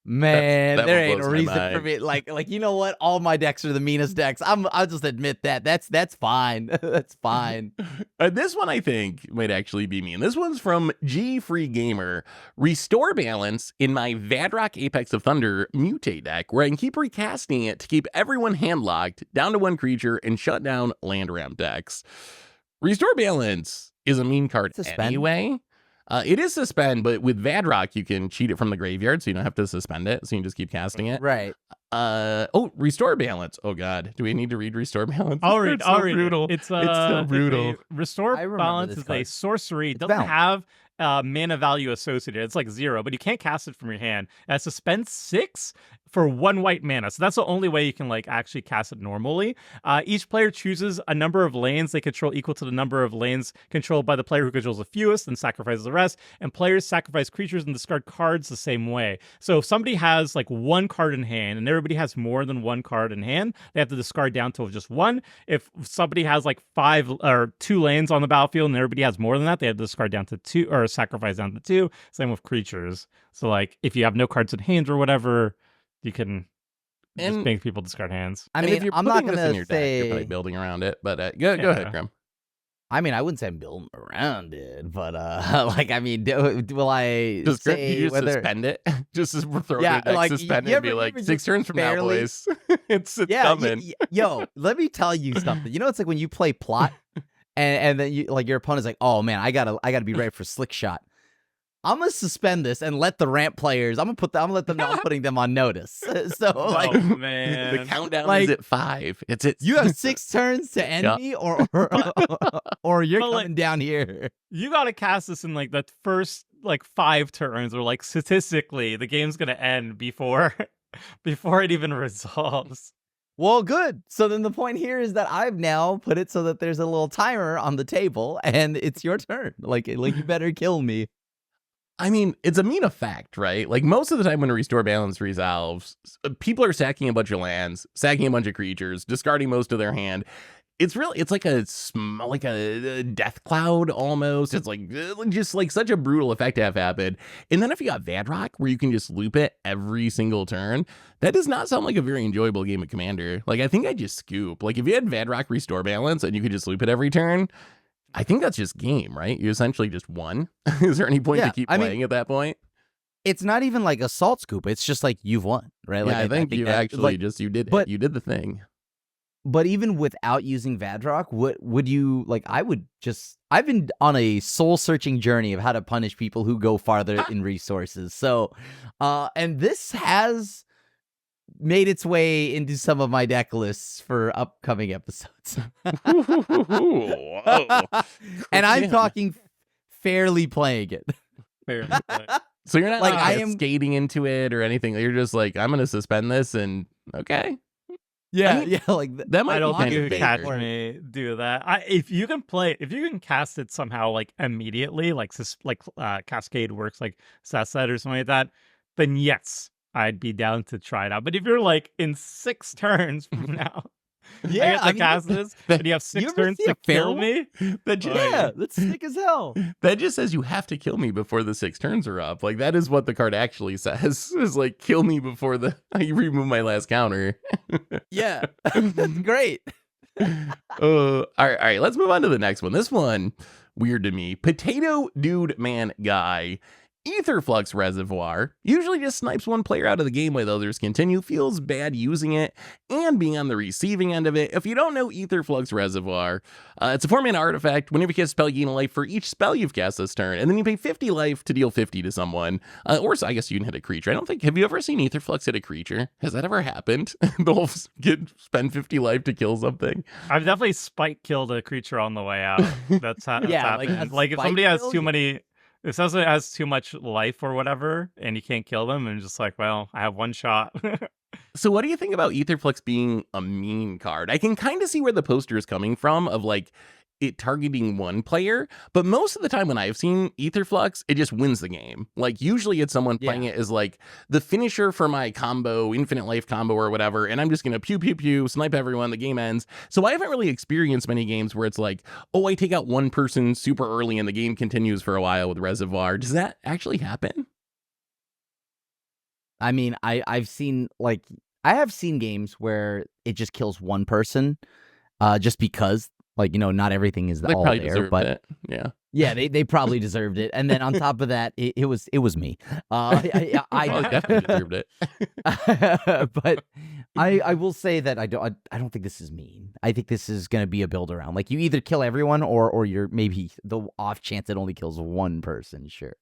man, there ain't a reason for me. Like, you know what? All my decks are the meanest decks. I'll just admit that. That's fine. That's fine. This one I think might actually be mean. This one's from G Free Gamer. Restore balance in my Vadrock Apex of Thunder mutate deck, where I can keep recasting it to keep everyone handlocked down to 1 creature and shut down land ramp decks. Restore balance is a mean card anyway. It is suspend, but with Vadrock, you can cheat it from the graveyard, so you don't have to suspend it. So you can just keep casting it. Right. Restore balance. Oh God, do we need to read restore balance? I'll read. It's so brutal. It's so brutal. Restore I remember balance this is card. a sorcery. It It's doesn't bound. have mana value associated. It's like 0, but you can't cast it from your hand. It suspends 6 for 1 white mana. So that's the only way you can like actually cast it normally. Each player chooses a number of lanes they control equal to the number of lanes controlled by the player who controls the fewest and sacrifices the rest. And players sacrifice creatures and discard cards the same way. So if somebody has like 1 card in hand and everybody has more than 1 card in hand, they have to discard down to just 1. If somebody has like 5 or 2 lanes on the battlefield and everybody has more than that, they have to discard down to 2 or sacrifice down to 2. Same with creatures. So like if you have no cards in hand or whatever, you can just make people discard hands. I And mean, if you're I'm not putting this in going your to deck, you're probably say. building around it. But go ahead, Grim. I mean, I wouldn't say I'm building around it, but like, I mean, will I Just say you just whether? suspend it. Just throw Yeah, your deck, like, suspend you it, and be ever- like you ever 6 just turns from now, barely- boys. it's Yeah, coming. yo, let me tell you something. You know, it's like when you play plot, and then you like your opponent's like, oh man, I gotta be ready for slick shot. I'm gonna suspend this and let the ramp players. I'm gonna let them know I'm putting them on notice. So like, Oh man, The countdown like, is at 5. It's at you have 6 turns to end Yeah. me, or you're But, like- coming down here. you gotta cast this in like the first like 5 turns, or like statistically, the game's gonna end before it even resolves. Well, good. So then the point here is that I've now put it so that there's a little timer on the table, and it's your turn. Like you better kill me. I mean, it's a mean effect, right? Like most of the time when Restore Balance resolves, people are sacking a bunch of lands, sacking a bunch of creatures, discarding most of their hand. It's like a death cloud almost. It's like just like such a brutal effect to have happen. And then if you got Vadrock, where you can just loop it every single turn, that does not sound like a very enjoyable game of Commander. Like I think I'd just scoop. Like if you had Vadrock Restore Balance and you could just loop it every turn, I think that's just game, right? You essentially just won. Is there any point Yeah, to keep I mean, playing at that point? It's not even like a salt scoop. It's just like you've won, right? Like Yeah, I think you that, actually like, just you did it. but- You did the thing. But even without using Vadrock, what would you like? I've been on a soul searching journey of how to punish people who go farther in resources. So, and this has made its way into some of my deck lists for upcoming episodes. Whoa. And I'm Man. talking fairly playing it. Fair. So you're not like, like I am- skating into it or anything. You're just like, I'm going to suspend this and okay. Yeah, I mean, yeah, like That might I don't be think kind you of can catch bigger. me do that. If you can cast it somehow like immediately, like Cascade works like Sasset or something like that, then yes, I'd be down to try it out. But if you're like in 6 turns from now, Yeah, I get to cast this, and you have 6 ever turns see to a kill feral? me. That just, yeah, that's sick as hell. that just says you have to kill me before the 6 turns are up. Like that is what the card actually says. Is like kill me before you remove my last counter. Yeah, that's great. All right. Let's move on to the next one. This one, weird to me. Potato Dude Man Guy. Aetherflux Reservoir usually just snipes one player out of the game while others continue. Feels bad using it and being on the receiving end of it. If you don't know Aetherflux Reservoir, it's a 4-mana artifact. Whenever you cast a spell, you gain a life for each spell you've cast this turn, and then you pay 50 life to deal 50 to someone. Or so I guess you can hit a creature. Have you ever seen Aetherflux hit a creature? Has that ever happened? They'll spend 50 life to kill something. I've definitely spike killed a creature on the way out. That's Yeah, like, happened. a Like if spike somebody has kill? too many. If someone has too much life or whatever, and you can't kill them, and just like, well, I have one shot. So what do you think about Aetherflux being a mean card? I can kind of see where the poster is coming from of like it targeting one player, but most of the time when I've seen Aetherflux, it just wins the game. Like usually it's someone playing it as like the finisher for my combo, infinite life combo or whatever, and I'm just gonna pew pew pew, snipe everyone, the game ends. So I haven't really experienced many games where it's like, oh, I take out one person super early and the game continues for a while with Reservoir. Does that actually happen? I mean, I have seen games where it just kills one person, just because Like, not everything is They all probably there, deserved but it. Yeah. yeah, they probably deserved it. And then on top of that, it was me. Well, they definitely deserved it. But I will say that I don't think this is mean. I think this is going to be a build around. Like, you either kill everyone or you're maybe the off chance it only kills one person. Sure.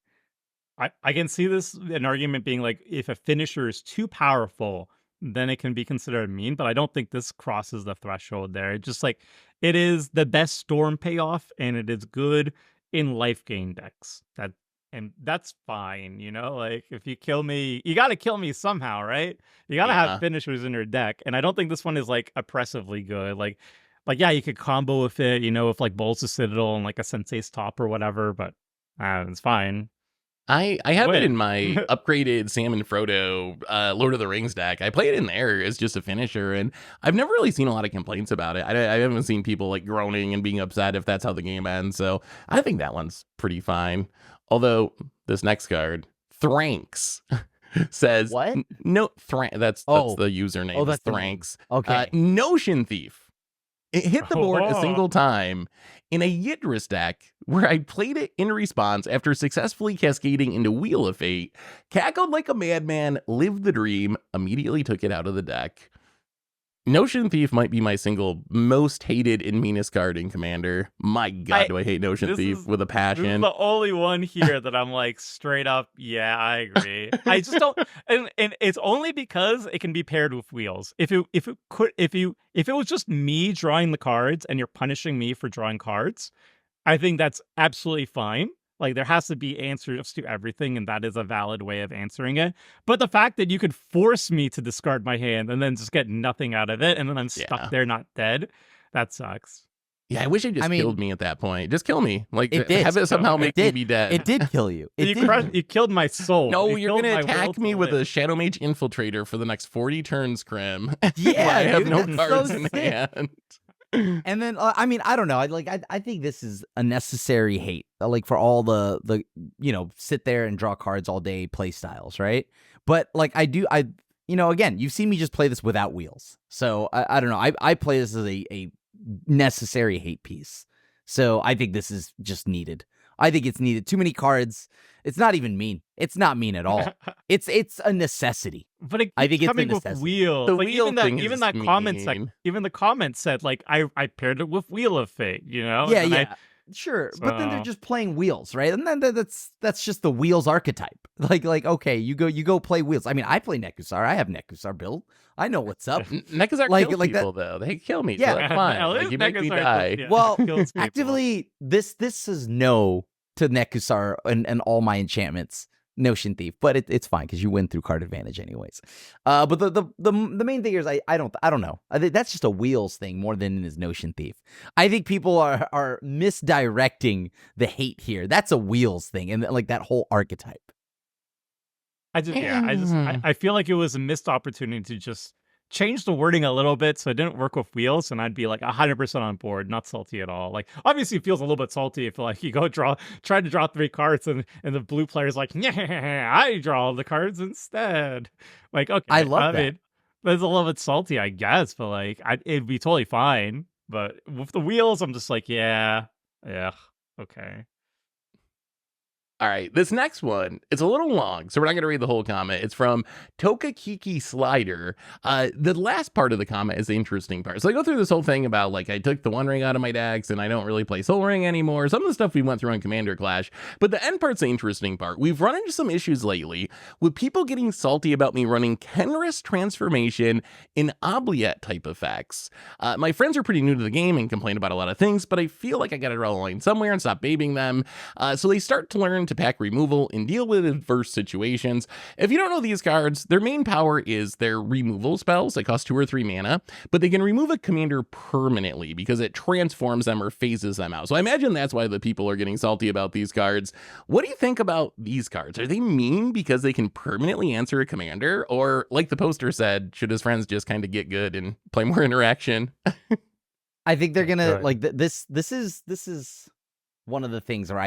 I can see this an argument being like, if a finisher is too powerful, then it can be considered mean, but I don't think this crosses the threshold there. It's just like, it is the best storm payoff, and it is good in life gain decks. And that's fine, like, if you kill me, you got to kill me somehow, right? You got to have finishers in your deck, and I don't think this one is like oppressively good. Like yeah, you could combo with it, with like Bowls of Citadel and like a Sensei's Top or whatever, but it's fine. I have it in my upgraded Sam and Frodo Lord of the Rings deck. I play it in there as just a finisher, and I've never really seen a lot of complaints about it. I haven't seen people like groaning and being upset if that's how the game ends, so I think that one's pretty fine. Although this next card, Thranks, says what? No, that's the username. Oh, that's Thranks. Okay. Notion Thief. It hit the board a single time in a Yidris deck where I played it in response after successfully cascading into Wheel of Fate, cackled like a madman, lived the dream, immediately took it out of the deck. Notion Thief might be my single most hated and meanest card in Commander. My God, do I hate Notion Thief with a passion. This is the only one here that I'm like straight up, yeah, I agree. I just don't, and it's only because it can be paired with wheels. If it was just me drawing the cards and you're punishing me for drawing cards, I think that's absolutely fine. Like, there has to be answers to everything, and that is a valid way of answering it. But the fact that you could force me to discard my hand and then just get nothing out of it, and then I'm stuck there not dead, that sucks. Yeah, I wish it just killed me at that point. Just kill me. Like, have it somehow make me be dead. It did kill you. You killed my soul. No, you're going to attack me with a Shadow Mage Infiltrator for the next 40 turns, Krim. Yeah, I have dude, no that's cards so in sick. hand. And then I don't know. I think this is a necessary hate. Like, for all the sit there and draw cards all day play styles, right? But like, again, you've seen me just play this without wheels. So I don't know. I play this as a necessary hate piece. So I think this is just needed. I think it's needed. Too many cards. It's not even mean. It's not mean at all. It's a necessity. But I think it's coming a with necessity. wheels. The like, wheel thing even is that comment mean. even the comment said like I paired it with Wheel of Fate. Yeah, and yeah. Sure, but then they're So- just playing wheels, right? And then that's just the wheels archetype. Like okay, you go play wheels. I mean, I play Nekusar. I have Nekusar build. I know what's up. Nekusar Like- kills like people, though. They kill me, Yeah. so that's fine. At Like, least you make me Nekusar die. kills- Well, kills people. Actively, this is no to Nekusar and all my enchantments. Notion Thief, but it's fine because you win through card advantage anyways. But the main thing is I don't know. I think that's just a wheels thing more than it is Notion Thief. I think people are misdirecting the hate here. That's a wheels thing, and like that whole archetype. I feel like it was a missed opportunity to just change the wording a little bit so it didn't work with wheels, and I'd be like 100% on board, not salty at all. Like, obviously it feels a little bit salty if like you try to draw 3 cards and the blue player's like, yeah, I draw the cards instead. Like, okay, I love that. mean, that's a little bit salty, I guess, but like it'd be totally fine. But with the wheels, I'm just like, yeah, okay. All right, this next one, it's a little long, so we're not going to read the whole comment. It's from Tokakiki Slider. The last part of the comment is the interesting part. So I go through this whole thing about, like, I took the One Ring out of my decks, and I don't really play Soul Ring anymore. Some of the stuff we went through on Commander Clash. But the end part's the interesting part. We've run into some issues lately with people getting salty about me running Kenrith Transformation in Oubliette type effects. My friends are pretty new to the game and complain about a lot of things, but I feel like I got to draw the line somewhere and stop babying them. So they start to learn to pack removal and deal with adverse situations. If you don't know these cards, their main power is their removal spells that cost 2 or 3 mana, but they can remove a commander permanently because it transforms them or phases them out. So I imagine that's why the people are getting salty about these cards. What do you think about these cards? Are they mean because they can permanently answer a commander? Or, like the poster said, should his friends just kind of get good and play more interaction? I think they're gonna like this is one of the things where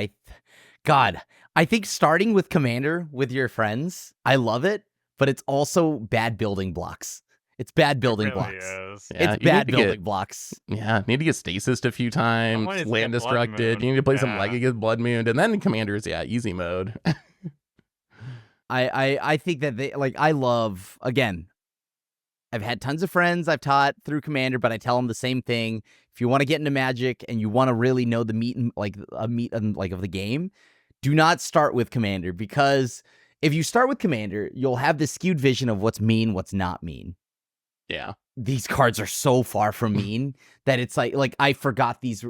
I think starting with Commander with your friends, I love it, but it's also bad building blocks. It's bad building It really blocks. is. Yeah, It's you need bad to building blocks. Yeah, need to get stasis a few times, wanted to land get Blood destructed. Moon. You need to play some Yeah. Leg against Blood Moon, and then Commanders, easy mode. I think that they like I love again. I've had tons of friends I've taught through Commander, but I tell them the same thing. If you want to get into Magic and you want to really know the meat and of the game, do not start with Commander, because if you start with Commander, you'll have this skewed vision of what's mean, what's not mean. Yeah. These cards are so far from mean that it's like I forgot these.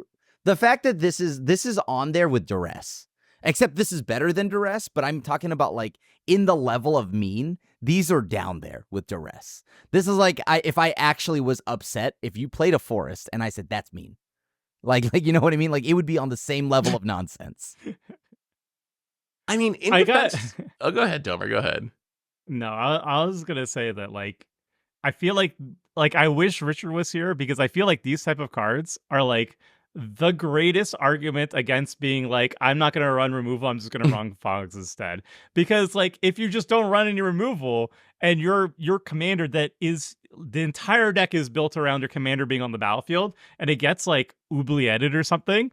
The fact that this is on there with Duress, except this is better than Duress, but I'm talking about like in the level of mean, these are down there with Duress. This is like if I actually was upset if you played a forest and I said that's mean, like you know what I mean? Like it would be on the same level of nonsense. I mean, in defense. Oh, go ahead, Domer. Go ahead. No, I was gonna say that like I feel like I wish Richard was here, because I feel like these type of cards are like the greatest argument against being like, I'm not gonna run removal, I'm just gonna run fogs instead. Because like if you just don't run any removal and your commander that is the entire deck is built around your commander being on the battlefield and it gets like oublieted or something,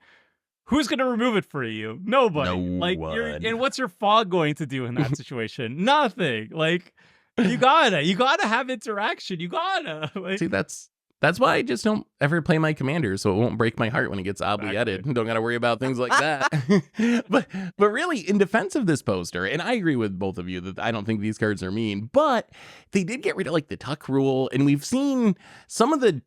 who's going to remove it for you? Nobody. No like, one. and what's your fog going to do in that situation? Nothing. Like, you gotta have interaction. You gotta. Like, See, that's why I just don't ever play my commander, so it won't break my heart when it gets oublieted. Exactly. Don't got to worry about things like that. but really, in defense of this poster, and I agree with both of you that I don't think these cards are mean, but they did get rid of like the tuck rule, and we've seen some of the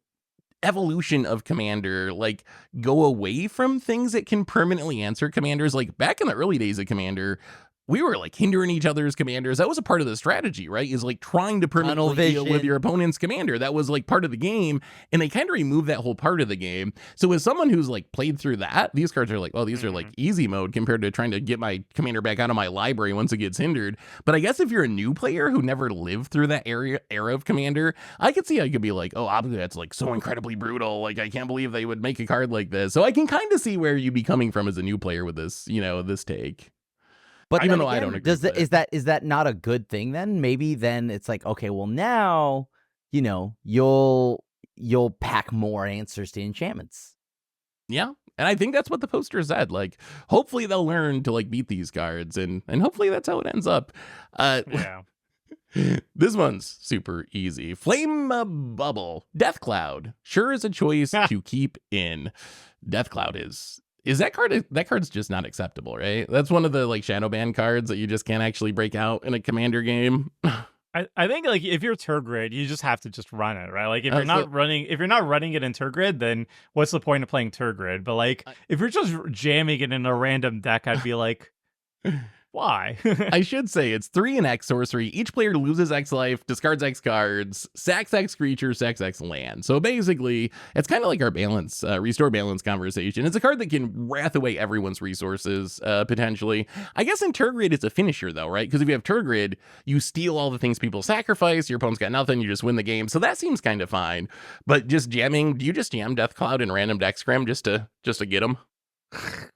evolution of Commander like go away from things that can permanently answer commanders. Like back in the early days of Commander, we were like hindering each other's commanders. That was a part of the strategy, right? Is like trying to permanently deal with your opponent's commander. That was like part of the game. And they kind of removed that whole part of the game. So as someone who's like played through that, these cards are like, oh, these are like easy mode compared to trying to get my commander back out of my library once it gets hindered. But I guess if you're a new player who never lived through that era of Commander, I could see how you could be like, oh, obviously that's like so incredibly brutal. Like I can't believe they would make a card like this. So I can kind of see where you'd be coming from as a new player with this, this take. But even then though I again, don't agree with is that not a good thing then? Maybe then it's like, okay, well now, you'll pack more answers to enchantments. Yeah. And I think that's what the poster said. Like, hopefully they'll learn to like beat these cards, and hopefully that's how it ends up. yeah. This one's super easy. Flame Bubble. Death Cloud. Sure is a choice to keep in. Death Cloud is that card's just not acceptable, right? That's one of the like shadow ban cards that you just can't actually break out in a commander game. I think like if you're Turgid, you just have to just run it, right? Like if you're not running it in Turgid, then what's the point of playing Turgid? But like if you're just jamming it in a random deck, I'd be like, why? I should say it's 3 and X sorcery. Each player loses X life, discards X cards, sacks X creature, sacks X land. So basically, it's kind of like our balance, restore balance conversation. It's a card that can wrath away everyone's resources, potentially. I guess in Turgid, it's a finisher though, right? Because if you have Turgid, you steal all the things people sacrifice, your opponent's got nothing, you just win the game. So that seems kind of fine. But just jamming, do you just jam Death Cloud in random deck scram just to get them?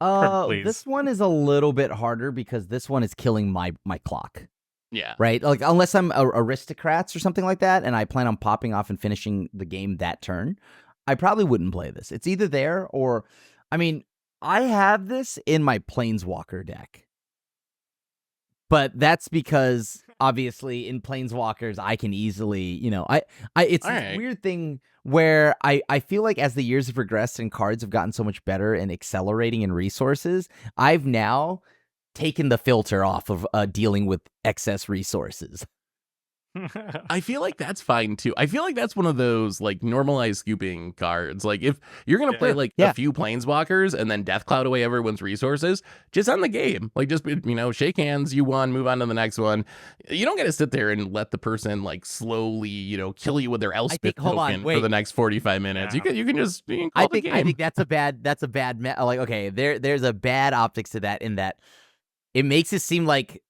This one is a little bit harder because this one is killing my clock. Yeah. Right? Like unless I'm aristocrats or something like that and I plan on popping off and finishing the game that turn, I probably wouldn't play this. It's either there or I have this in my Planeswalker deck. But that's because obviously in Planeswalkers I can easily, it's this weird thing where I feel like as the years have progressed and cards have gotten so much better and accelerating in resources, I've now taken the filter off of dealing with excess resources. I feel like that's fine too. I feel like that's one of those like normalized scooping cards. Like if you're gonna play a few planeswalkers and then Death Cloud away everyone's resources, just end the game. Like just shake hands, you won, move on to the next one. You don't get to sit there and let the person like slowly kill you with their Elspeth token for the next 45 minutes. Yeah. You can just call the game. I think that's a bad like okay, there's a bad optics to that in that it makes it seem like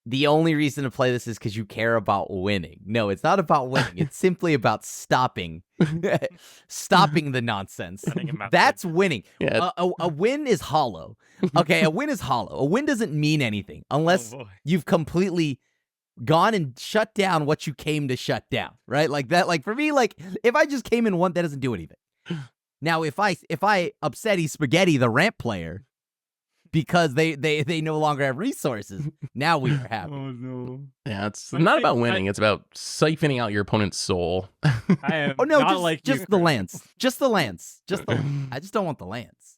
the only reason to play this is because you care about winning. No, it's not about winning. It's simply about stopping the nonsense. That's winning. Yeah. A win is hollow. Okay, a win is hollow. A win doesn't mean anything unless you've completely gone and shut down what you came to shut down, right? Like that. Like for me, like if I just came in one, that doesn't do anything. Now, if I upset Spaghetti, the ramp player, because they no longer have resources, now we are happy. Oh no! Yeah, it's not about winning. It's about siphoning out your opponent's soul. I am Oh no, not just the lance, just the lance, I just don't want the lance.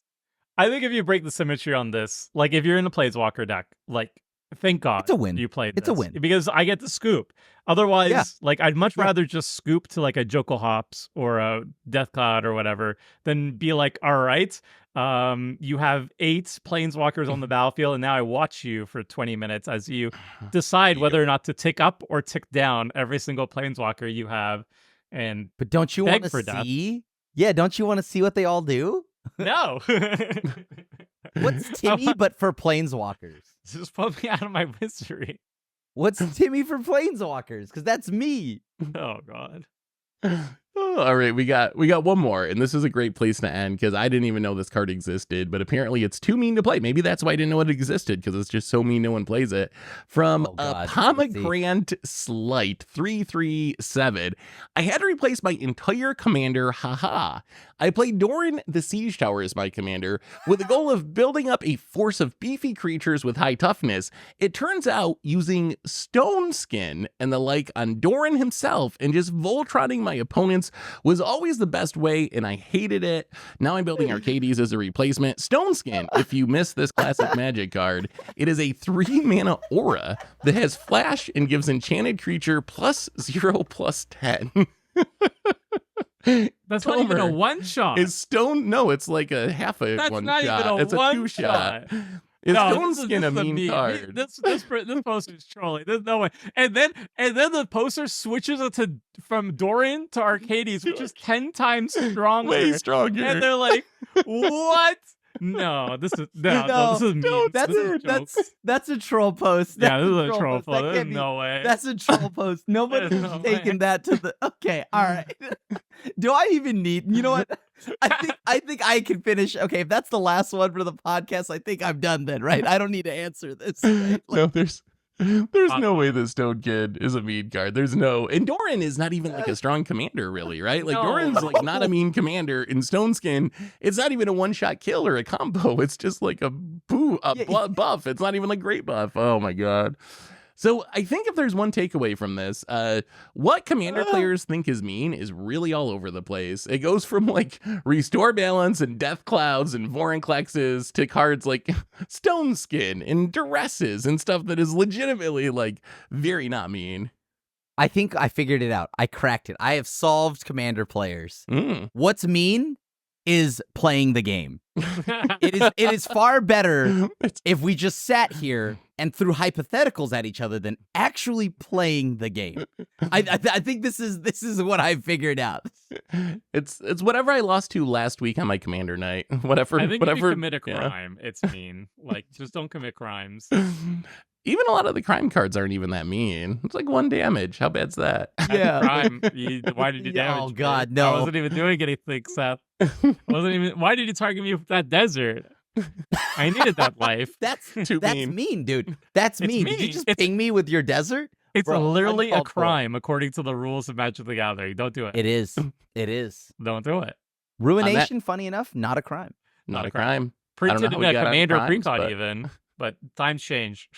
I think if you break the symmetry on this, like if you're in a Planeswalker deck, like thank God It's a win. you played It's a this, win. because I get to scoop. Otherwise, Yeah. like I'd much rather just scoop to like a Joko Hops or a Death Cloud or whatever than be like, all right, you have 8 Planeswalkers on the battlefield, and now I watch you for 20 minutes as you decide whether or not to tick up or tick down every single Planeswalker you have. But don't you want to see? Yeah, don't you want to see what they all do? No. What's Timmy but for Planeswalkers? Just put me out of my misery. What's Timmy for Planeswalkers? Because that's me. Oh God. All right, we got one more, and this is a great place to end because I didn't even know this card existed, but apparently it's too mean to play. Maybe that's why I didn't know it existed, because it's just so mean no one plays it. From Pomegranate Slight 337. I had to replace my entire commander, haha. I played Doran the Siege Tower as my commander with the goal of building up a force of beefy creatures with high toughness. It turns out using Stoneskin and the like on Doran himself and just Voltroning my opponents was always the best way, and I hated it. Now I'm building Arcades as a replacement. Stoneskin, if you missed this classic Magic card, it is a 3-mana aura that has flash and gives enchanted creature +0/+10. That's not even a one-shot. Is Stone? No, it's like a half a That's one not shot. even a It's a one 2-shot. shot. Is No, Stoneskin a mean card? This poster is trolling. There's no way. And then the poster switches it from Doran to Arcades, which is 10 times stronger. Way stronger. And they're like, what? No, this is this is mean. That's a troll post. Yeah, That's this is a troll post. There's That can't be- no way. That's a troll post. Nobody's There's no taking way. that to the. Okay, all right. Do I even need? You know what? I think I can finish. Okay, if that's the last one for the podcast, I think I'm done then, right? I don't need to answer this. Right? No, there's no way the Stone Kid is a mean card. There's no, and Doran is not even like a strong commander, really, right? Like No. Doran's like not a mean commander. In Stoneskin, it's not even a one-shot kill or a combo. It's just like a buff. It's not even like great buff. Oh my god. So I think if there's one takeaway from this, what commander players think is mean is really all over the place. It goes from like Restore Balance and Death Clouds and Vorinclexes to cards like Stoneskin and Duresses and stuff that is legitimately like very not mean. I think I figured it out. I cracked it. I have solved commander players. What's mean is playing the game. It is far better if we just sat here and threw hypotheticals at each other than actually playing the game. I think this is what I figured out. It's whatever I lost to last week on my commander night. Whatever. I think whatever, if you commit a yeah. crime, it's mean. Like, just don't commit crimes. Even a lot of the crime cards aren't even that mean. It's like 1 damage. How bad's that? Yeah. Crime. Why did you Yeah, damage oh, me? God, no. I wasn't even doing anything, Seth. Why did you target me with that desert? I needed that life. That's mean. mean, dude. That's It's mean. Did you mean. just It's- ping me with your desert? It's Bro, literally a uncalled for. crime according to the rules of Magic the Gathering. Don't do it. It is. It is. Don't do it. Ruination, funny enough, not a crime. Not a crime. Printed know in how we a got on commander crimes, precon but- even. But times change.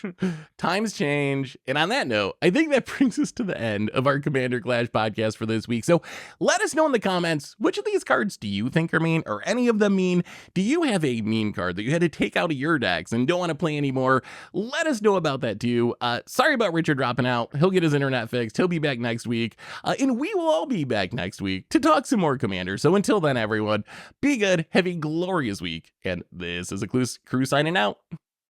Times change. And on that note, I think that brings us to the end of our Commander Clash podcast for this week. So let us know in the comments, which of these cards do you think are mean, or any of them mean? Do you have a mean card that you had to take out of your decks and don't want to play anymore? Let us know about that too. Sorry about Richard dropping out. He'll get his internet fixed. He'll be back next week. And we will all be back next week to talk some more Commander. So until then, everyone, be good, have a glorious week. And this is a Crew signing out.